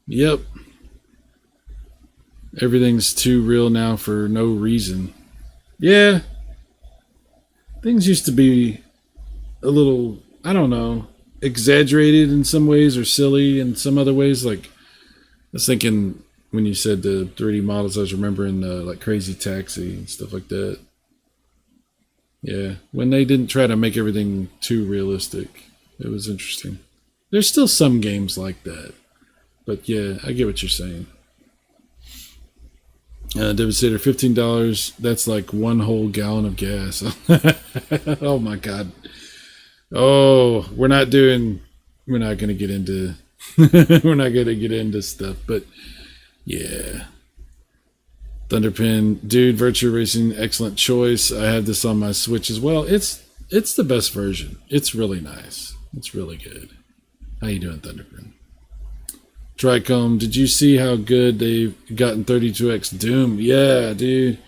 Yep. Everything's too real now for no reason. Yeah. Things used to be a little, I don't know, exaggerated in some ways or silly in some other ways. Like, I was thinking when you said the 3D models, I was remembering like Crazy Taxi and stuff like that. Yeah, when they didn't try to make everything too realistic, it was interesting. There's still some games like that, but yeah, I get what you're saying. Devastator, $15. That's like one whole gallon of gas. Oh my god. Oh, we're not going to get into we're not going to get into stuff, but yeah. Thunderpin, dude, Virtua Racing, excellent choice. I have this on my Switch as well. It's the best version. It's really nice. It's really good. How you doing, Thunderpin? Tricomb, did you see how good they've gotten 32X Doom? Yeah, dude.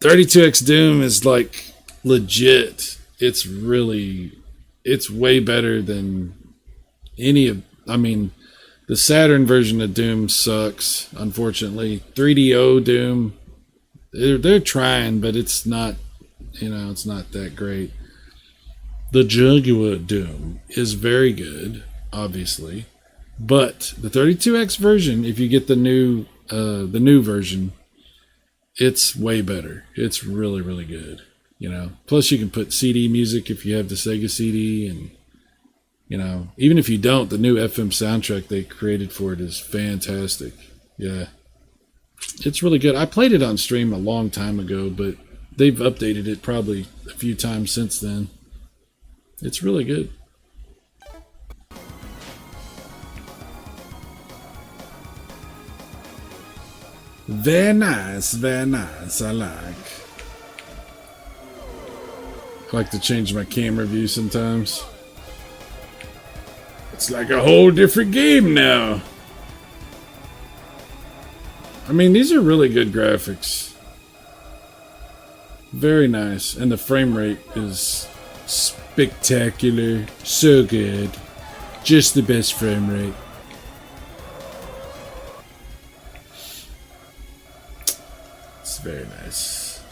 32X Doom is like legit. It's way better than any of, I mean, the Saturn version of Doom sucks, unfortunately. 3DO Doom, they're trying, but it's not, it's not that great. The Jaguar Doom is very good, obviously. But the 32X version, if you get the new version, it's way better. It's really, really good. Plus you can put CD music if you have the Sega CD, and even if you don't, the new FM soundtrack they created for it is fantastic. Yeah, it's really good. I played it on stream a long time ago, but they've updated it probably a few times since then. It's really good. Very nice, very nice. I like to change my camera view sometimes. It's like a whole different game now. I mean, these are really good graphics. Very nice. And the frame rate is spectacular. So good. Just the best frame rate. It's very nice.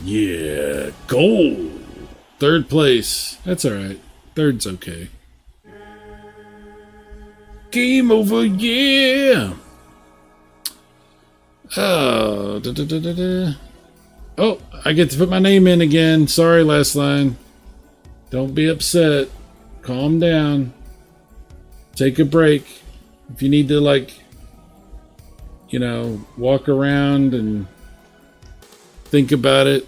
Yeah, gold. Third place. That's alright. Third's okay. Game over, yeah! Oh, oh, I get to put my name in again. Sorry, last line. Don't be upset. Calm down. Take a break. If you need to, like, you know, walk around and think about it,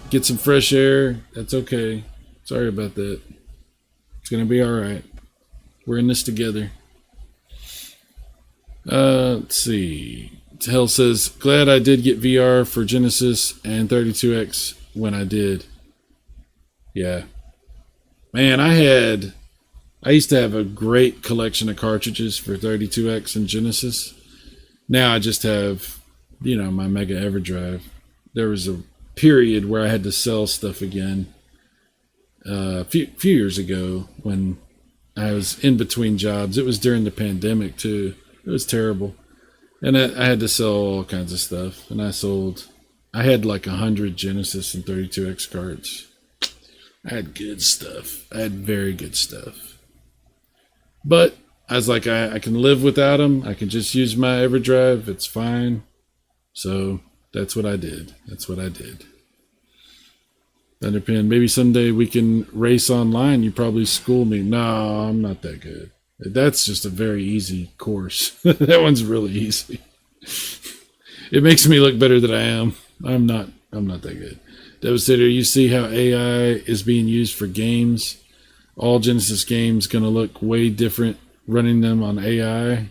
get some fresh air, that's okay. Sorry about that. It's gonna be alright. We're in this together. Let's see. Hell says, glad I did get VR for Genesis and 32X when I did. Yeah. Man, I used to have a great collection of cartridges for 32X and Genesis. Now I just have, you know, my Mega Everdrive. There was a period where I had to sell stuff again. A few years ago when I was in between jobs. It was during the pandemic too. It was terrible. And I had to sell all kinds of stuff. And I had like 100 Genesis and 32X cards. I had good stuff. I had very good stuff. But I was like, I can live without them. I can just use my Everdrive. It's fine. So that's what I did. Thunderpin, maybe someday we can race online. You probably school me. No, I'm not that good. That's just a very easy course. That one's really easy. It makes me look better than I am. I'm not that good. Devastator, you see how AI is being used for games? All Genesis games going to look way different running them on AI.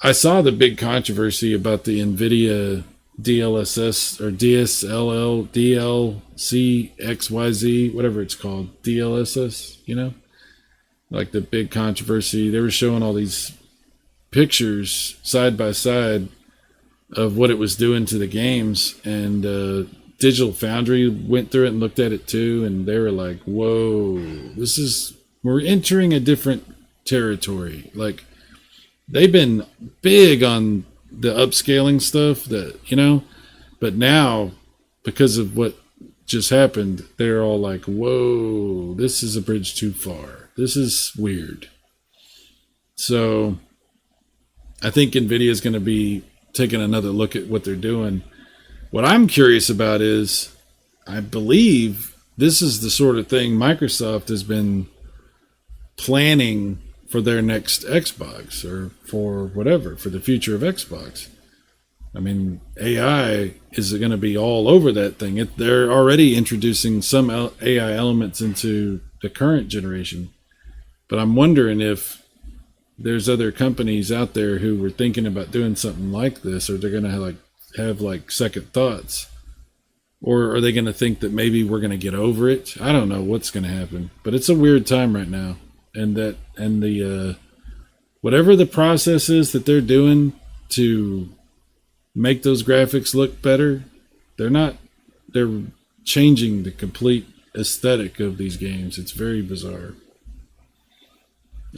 I saw the big controversy about the NVIDIA DLSS or DSLL, DLC, XYZ, whatever it's called, DLSS, you know? Like the big controversy. They were showing all these pictures side by side of what it was doing to the games, and Digital Foundry went through it and looked at it too, and they were like, whoa, we're entering a different territory. Like, they've been big on the upscaling stuff that, you know, but now because of what just happened, they're all like, whoa, this is a bridge too far. This is weird. So I think NVIDIA is going to be taking another look at what they're doing. What I'm curious about is, I believe this is the sort of thing Microsoft has been planning for their next Xbox, or for whatever, for the future of Xbox. I mean, AI is going to be all over that thing. They're already introducing some AI elements into the current generation. But I'm wondering if there's other companies out there who were thinking about doing something like this, or they're going to have second thoughts. Or are they going to think that maybe we're going to get over it? I don't know what's going to happen. But it's a weird time right now. And the whatever the process is that they're doing to make those graphics look better, they're changing the complete aesthetic of these games. It's very bizarre.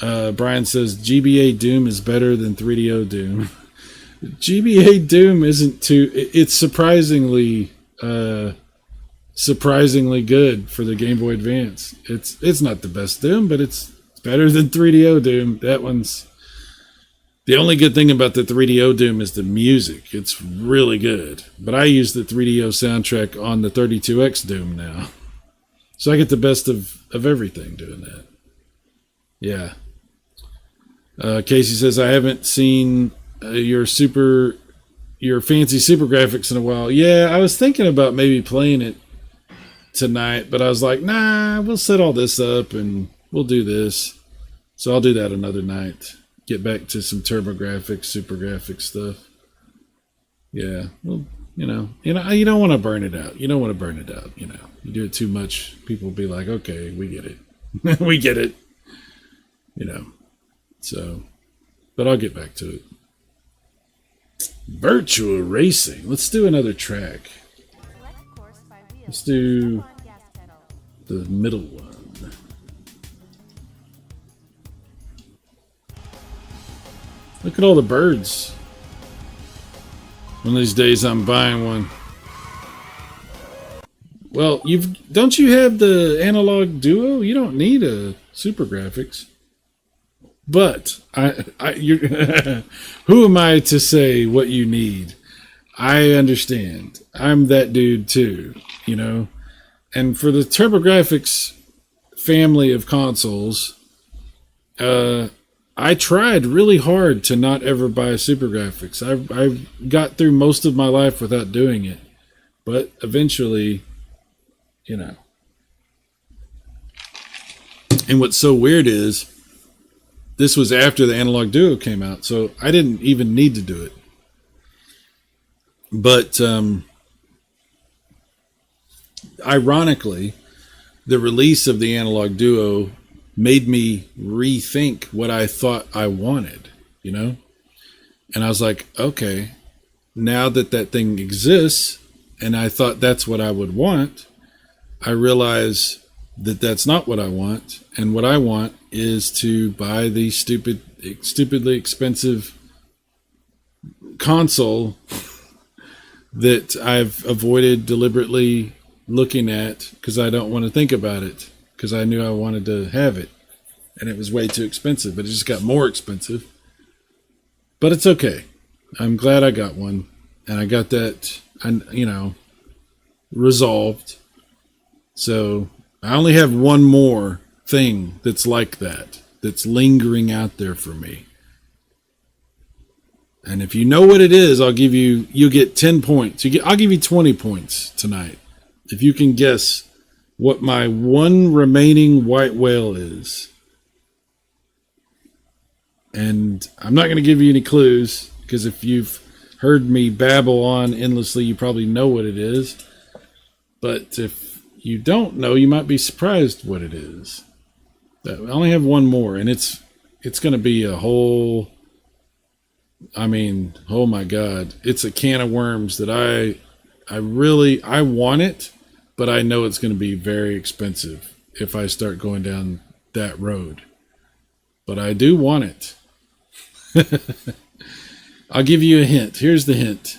Brian says GBA Doom is better than 3DO Doom. GBA Doom isn't too. It's surprisingly good for the Game Boy Advance. It's not the best Doom, but it's better than 3DO Doom. That one's the only good thing about the 3DO Doom is the music. It's really good. But I use the 3DO soundtrack on the 32X Doom now, so I get the best of everything doing that. Yeah. Casey says, I haven't seen your fancy super graphics in a while. Yeah, I was thinking about maybe playing it tonight, but I was like, nah, we'll set all this up and we'll do this. So I'll do that another night. Get back to some TurboGrafx, super graphics stuff. Yeah, well, you don't want to burn it out. You You do it too much, people will be like, okay, we get it. We get it. So, but I'll get back to it. Virtual racing. Let's do another track. Select course by wheel. Let's do Step on gas pedal. the middle one. Look at all the birds. One of these days I'm buying one. Well, don't you have the analog duo? You don't need a super graphics. But who am I to say what you need? I understand. I'm that dude too, you know. And for the TurboGrafx family of consoles, I tried really hard to not ever buy super graphics. I got through most of my life without doing it, but eventually, you know. And what's so weird is, this was after the Analog Duo came out, so I didn't even need to do it. But ironically, the release of the Analog Duo made me rethink what I thought I wanted, you know? And I was like, okay, now that that thing exists, and I thought that's what I would want, I realize that that's not what I want. And what I want is to buy the stupidly expensive console that I've avoided deliberately looking at because I don't want to think about it, because I knew I wanted to have it and it was way too expensive, but it just got more expensive. But it's okay. I'm glad I got one, and I got that, you know, resolved. So I only have one more thing that's like that, that's lingering out there for me. And if you know what it is, you'll get 10 points. I'll give you 20 points tonight if you can guess what my one remaining white whale is. And I'm not going to give you any clues, because if you've heard me babble on endlessly, you probably know what it is. But if you don't know, you might be surprised what it is. I only have one more, and it's going to be a whole, I mean, oh my God, it's a can of worms that I want it, but I know it's going to be very expensive if I start going down that road. But I do want it. I'll give you a hint. Here's the hint.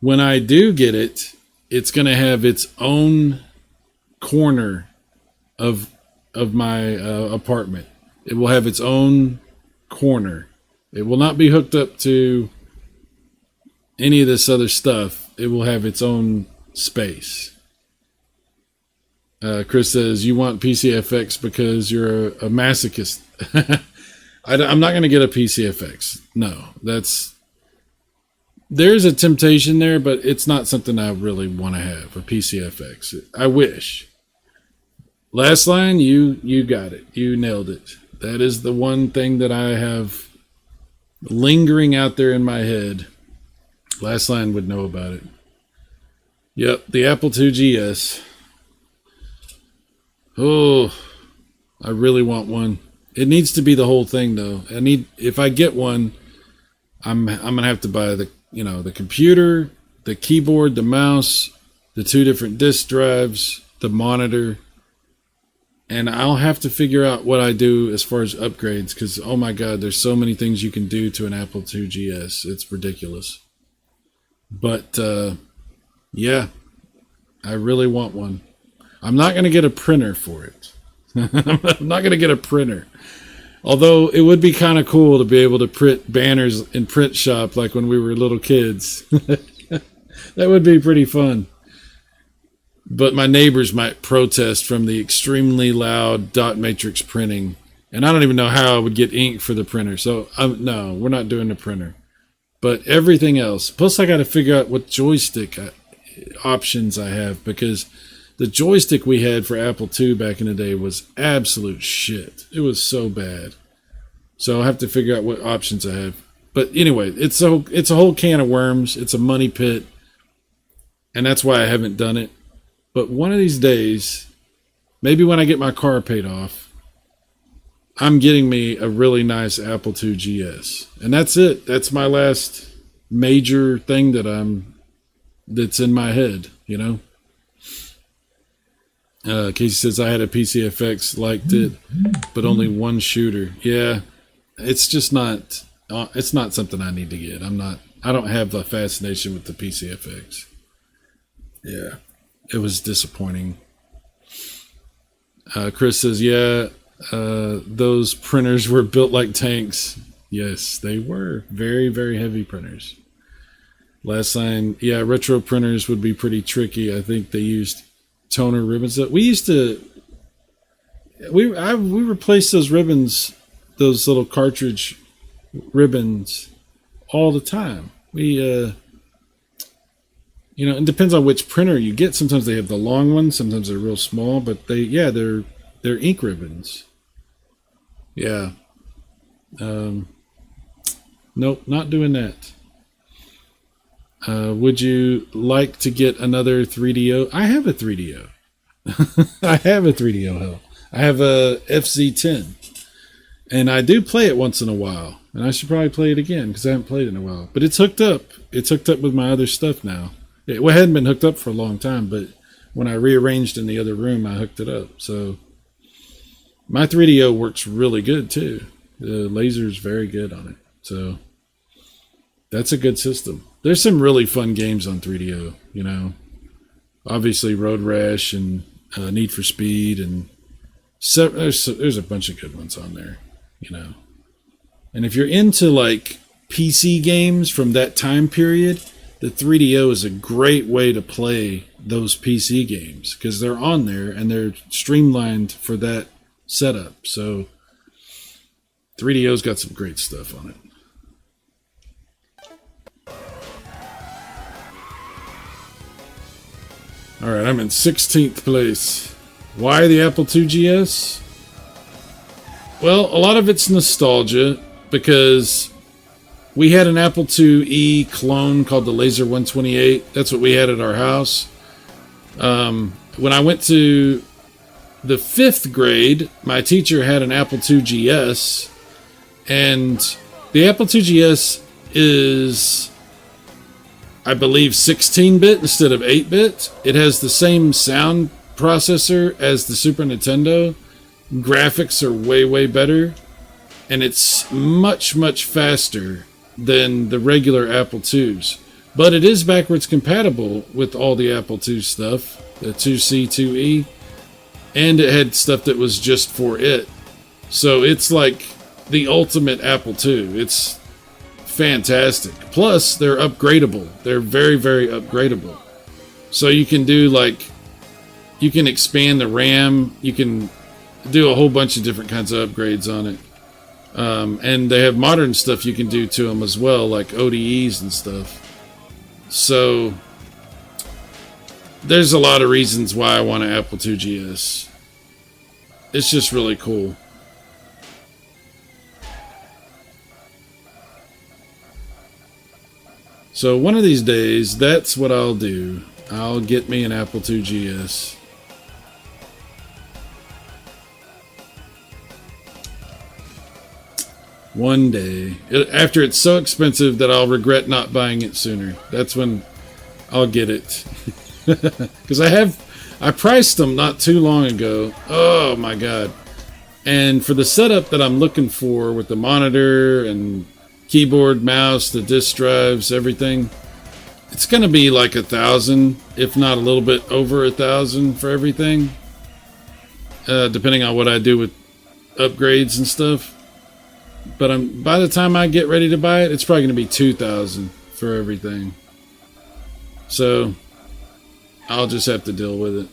When I do get it, it's going to have its own corner of my apartment. It will have its own corner. It will not be hooked up to any of this other stuff. It will have its own space. Chris says, you want PCFX because you're a masochist. I'm not going to get a PCFX. No, there's a temptation there, but it's not something I really want to have, a PCFX. I wish. Last line, you got it. You nailed it. That is the one thing that I have lingering out there in my head. Last line would know about it. Yep, the Apple IIgs. Oh, I really want one. It needs to be the whole thing, though. If I get one, I'm gonna have to buy the computer, the keyboard, the mouse, the 2 different disk drives, the monitor, and I'll have to figure out what I do as far as upgrades, because oh my God, there's so many things you can do to an Apple IIgs. It's ridiculous. But yeah, I really want one. I'm not gonna get a printer for it. I'm not gonna get a printer. Although it would be kind of cool to be able to print banners in print shop like when we were little kids. That would be pretty fun. But my neighbors might protest from the extremely loud dot matrix printing. And I don't even know how I would get ink for the printer. So no, we're not doing the printer. But everything else. Plus I got to figure out what joystick options I have, because the joystick we had for Apple II back in the day was absolute shit. It was so bad. So I'll have to figure out what options I have. But anyway, it's a whole can of worms. It's a money pit. And that's why I haven't done it. But one of these days, maybe when I get my car paid off, I'm getting me a really nice Apple II GS. And that's it. That's my last major thing that's in my head, you know. Casey says I had a PCFX, liked it, but only one shooter. Yeah, it's just not. It's not something I need to get. I don't have the fascination with the PCFX. Yeah, it was disappointing. Chris says, yeah, those printers were built like tanks. Yes, they were. Very, very heavy printers. Last line, yeah, retro printers would be pretty tricky. I think they used toner ribbons. We used to, we replaced those ribbons, those little cartridge ribbons all the time. It depends on which printer you get. Sometimes they have the long ones, sometimes they're real small, but they're ink ribbons. Yeah. Nope, not doing that. Would you like to get another 3DO? I have a 3DO. I have a 3DO, hell. I have a FZ10. And I do play it once in a while. And I should probably play it again because I haven't played it in a while. But it's hooked up. It's hooked up with my other stuff now. It hadn't been hooked up for a long time, but when I rearranged in the other room, I hooked it up. So my 3DO works really good too. The laser's very good on it. So that's a good system. There's some really fun games on 3DO, you know. Obviously Road Rash and Need for Speed, and there's a bunch of good ones on there, you know. And if you're into like PC games from that time period, the 3DO is a great way to play those PC games because they're on there and they're streamlined for that setup. So 3DO's got some great stuff on it. All right, I'm in 16th place. Why the Apple II GS? Well, a lot of it's nostalgia because we had an Apple IIe clone called the Laser 128. That's what we had at our house. When I went to the 5th grade, my teacher had an Apple II GS, and the Apple II GS is, I believe, 16-bit instead of 8-bit. It has the same sound processor as the Super Nintendo. Graphics are way, way better. And it's much, much faster than the regular Apple IIs. But it is backwards compatible with all the Apple II stuff. The 2C, 2E. And it had stuff that was just for it. So it's like the ultimate Apple II. It's fantastic. Plus, they're upgradable. They're very, very upgradable. So you can do you can expand the RAM. You can do a whole bunch of different kinds of upgrades on it. And they have modern stuff you can do to them as well, like ODEs and stuff. So there's a lot of reasons why I want an Apple II GS. It's just really cool. So one of these days, that's what I'll do. I'll get me an Apple II GS. One day. After it's so expensive that I'll regret not buying it sooner. That's when I'll get it. Because I priced them not too long ago. Oh my god. And for the setup that I'm looking for with the monitor and keyboard, mouse, the disk drives, everything, it's going to be like $1,000, if not a little bit over $1,000 for everything. Depending on what I do with upgrades and stuff. But by the time I get ready to buy it, it's probably going to be $2,000 for everything. So I'll just have to deal with it.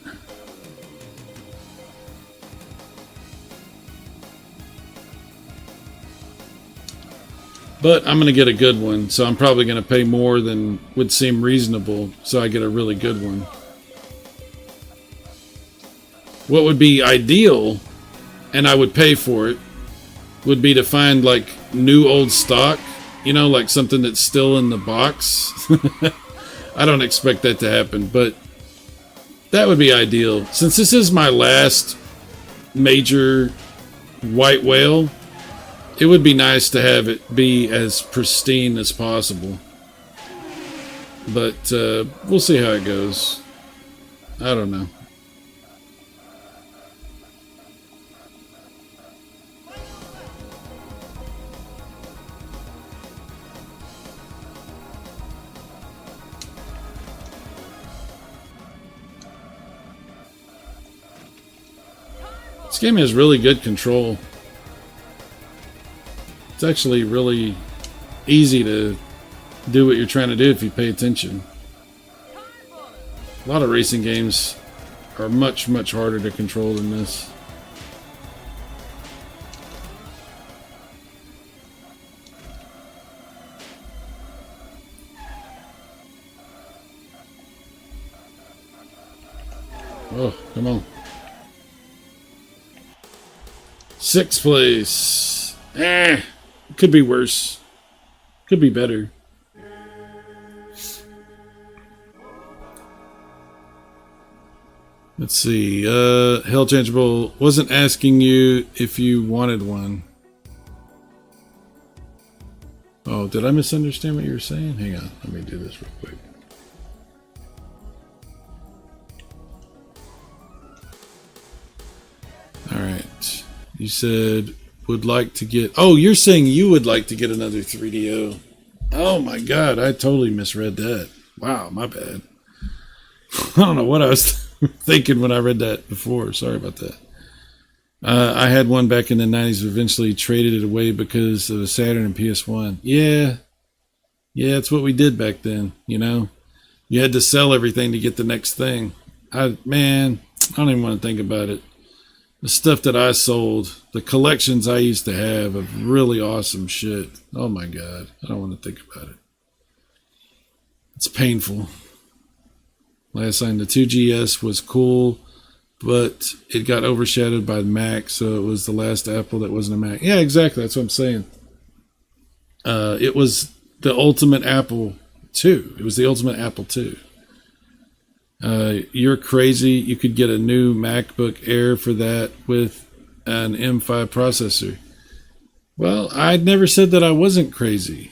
But I'm going to get a good one, so I'm probably going to pay more than would seem reasonable, so I get a really good one. What would be ideal, and I would pay for it, would be to find like new old stock, you know, like something that's still in the box. I don't expect that to happen, but that would be ideal. Since this is my last major white whale, it would be nice to have it be as pristine as possible. But we'll see how it goes. I don't know. This game has really good control. It's actually really easy to do what you're trying to do if you pay attention. A lot of racing games are much, much harder to control than this. Oh, come on. 6th place. Could be worse. Could be better. Let's see. Hell Changeable wasn't asking you if you wanted one. Oh, did I misunderstand what you were saying? Hang on. Let me do this real quick. Alright. You said would like to get... Oh, you're saying you would like to get another 3DO. Oh my god, I totally misread that. Wow, my bad. I don't know what I was thinking when I read that before. Sorry about that. I had one back in the 90s, eventually traded it away because of a Saturn and PS1. Yeah, it's what we did back then, you know? You had to sell everything to get the next thing. Man, I don't even want to think about it. The stuff that I sold, the collections I used to have of really awesome shit. Oh my god, I don't want to think about it. It's painful. Last time the 2GS was cool, but it got overshadowed by the Mac, so it was the last Apple that wasn't a Mac. Yeah, exactly, that's what I'm saying. It was the ultimate Apple II. It was the ultimate Apple II. You're crazy. You could get a new MacBook Air for that with an M5 processor. Well, I never said that I wasn't crazy.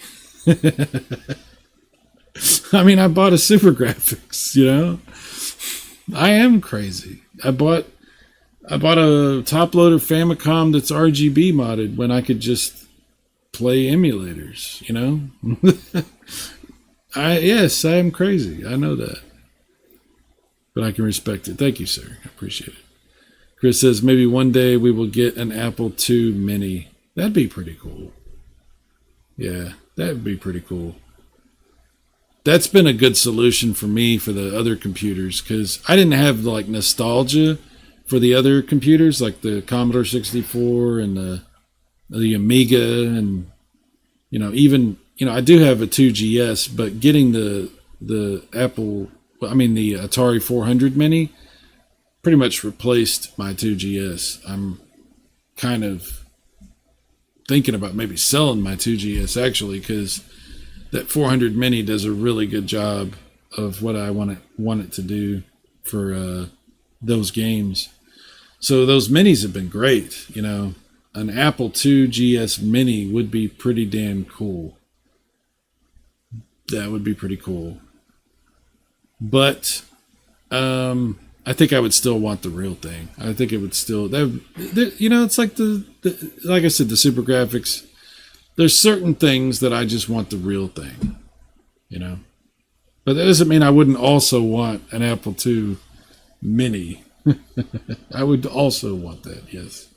I mean, I bought a Super Graphics, you know? I am crazy. I bought a top-loader Famicom that's RGB modded when I could just play emulators, you know? Yes, I am crazy. I know that. But I can respect it. Thank you, sir. I appreciate it. Chris says, maybe one day we will get an Apple II Mini. That'd be pretty cool. Yeah, that would be pretty cool. That's been a good solution for me for the other computers, because I didn't have like nostalgia for the other computers, like the Commodore 64 and the Amiga, and you know, even, you know, I do have a 2GS, but getting the Atari 400 Mini pretty much replaced my 2GS. I'm kind of thinking about maybe selling my 2GS actually, because that 400 Mini does a really good job of what I want it to do for those games. So those minis have been great. You know, an Apple II GS Mini would be pretty damn cool. That would be pretty cool. But I think I would still want the real thing. I think it would still, you know, it's like like I said, the Super Graphics. There's certain things that I just want the real thing, you know. But that doesn't mean I wouldn't also want an Apple II Mini. I would also want that, yes.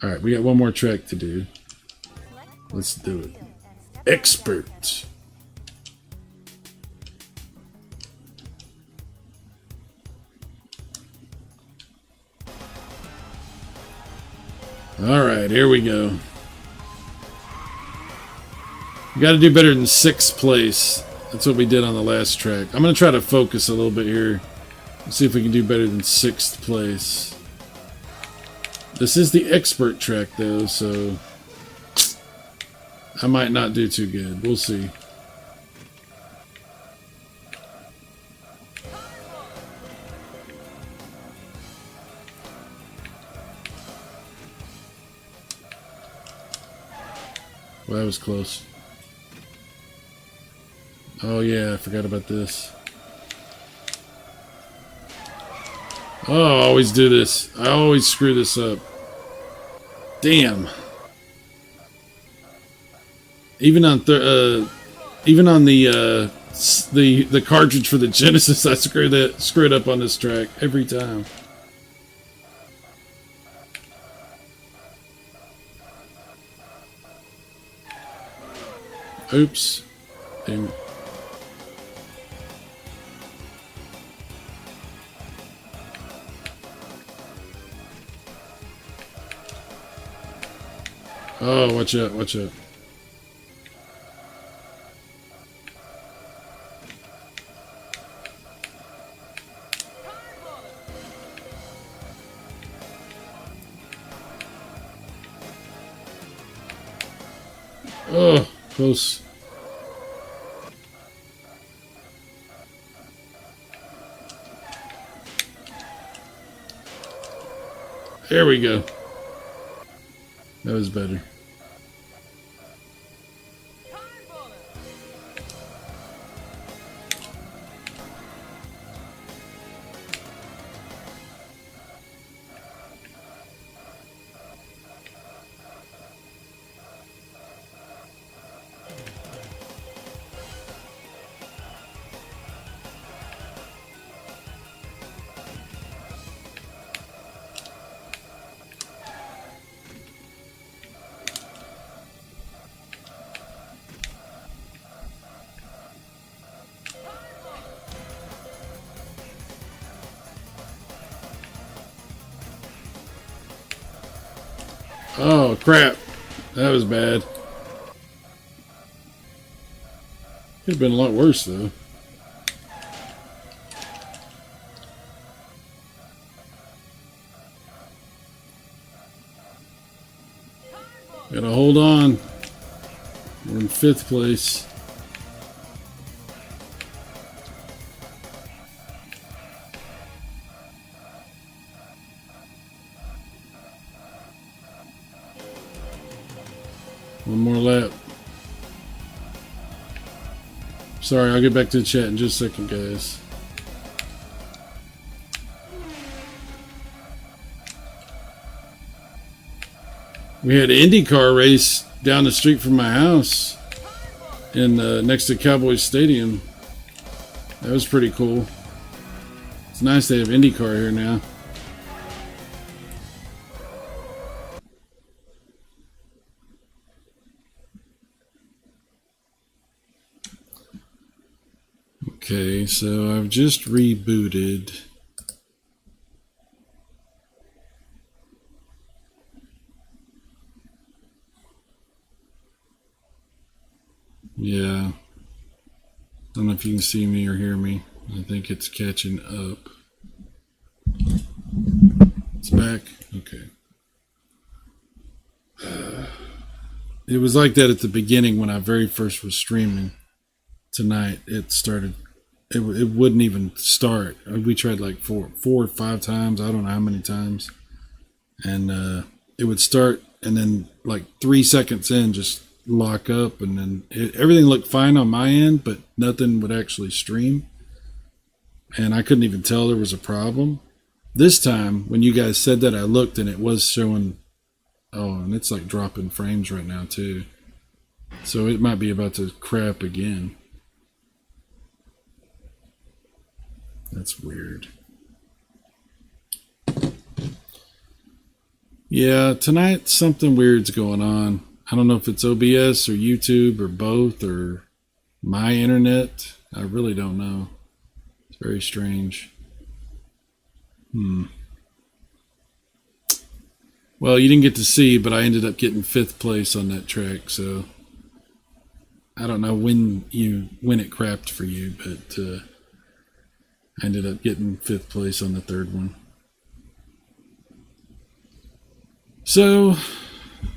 All right, we got one more track to do. Let's do it. Expert. All right, here we go. We got to do better than 6th place. That's what we did on the last track. I'm going to try to focus a little bit here. Let's see if we can do better than 6th place. This is the expert track, though, so I might not do too good. We'll see. Well, that was close. Oh yeah, I forgot about this. Oh, I always do this. I always screw this up. Damn. Even on the cartridge for the Genesis, I screwed up on this track every time. Oops. Damn it. Oh, watch out, watch out. Oh, close. There we go. That was better. Oh, crap. That was bad. Could have been a lot worse, though. Gotta hold on. We're in 5th place. One more lap. Sorry, I'll get back to the chat in just a second, guys. We had an IndyCar race down the street from my house in next to Cowboys Stadium. That was pretty cool. It's nice they have IndyCar here now. Okay, so I've just rebooted. Yeah. I don't know if you can see me or hear me. I think it's catching up. It's back. Okay. It was like that at the beginning when I very first was streaming tonight. It started. It wouldn't even start. We tried like four or five times. I don't know how many times. And it would start, and then like 3 seconds in, just lock up, and then everything looked fine on my end, but nothing would actually stream. And I couldn't even tell there was a problem. This time, when you guys said that, I looked, and it was showing. Oh, and it's like dropping frames right now too. So it might be about to crap again. That's weird. Yeah, tonight something weird's going on. I don't know if it's OBS or YouTube or both or my internet. I really don't know. It's very strange. Well, you didn't get to see, but I ended up getting 5th place on that track, so I don't know when it crapped for you, but I ended up getting 5th place on the 3rd one. So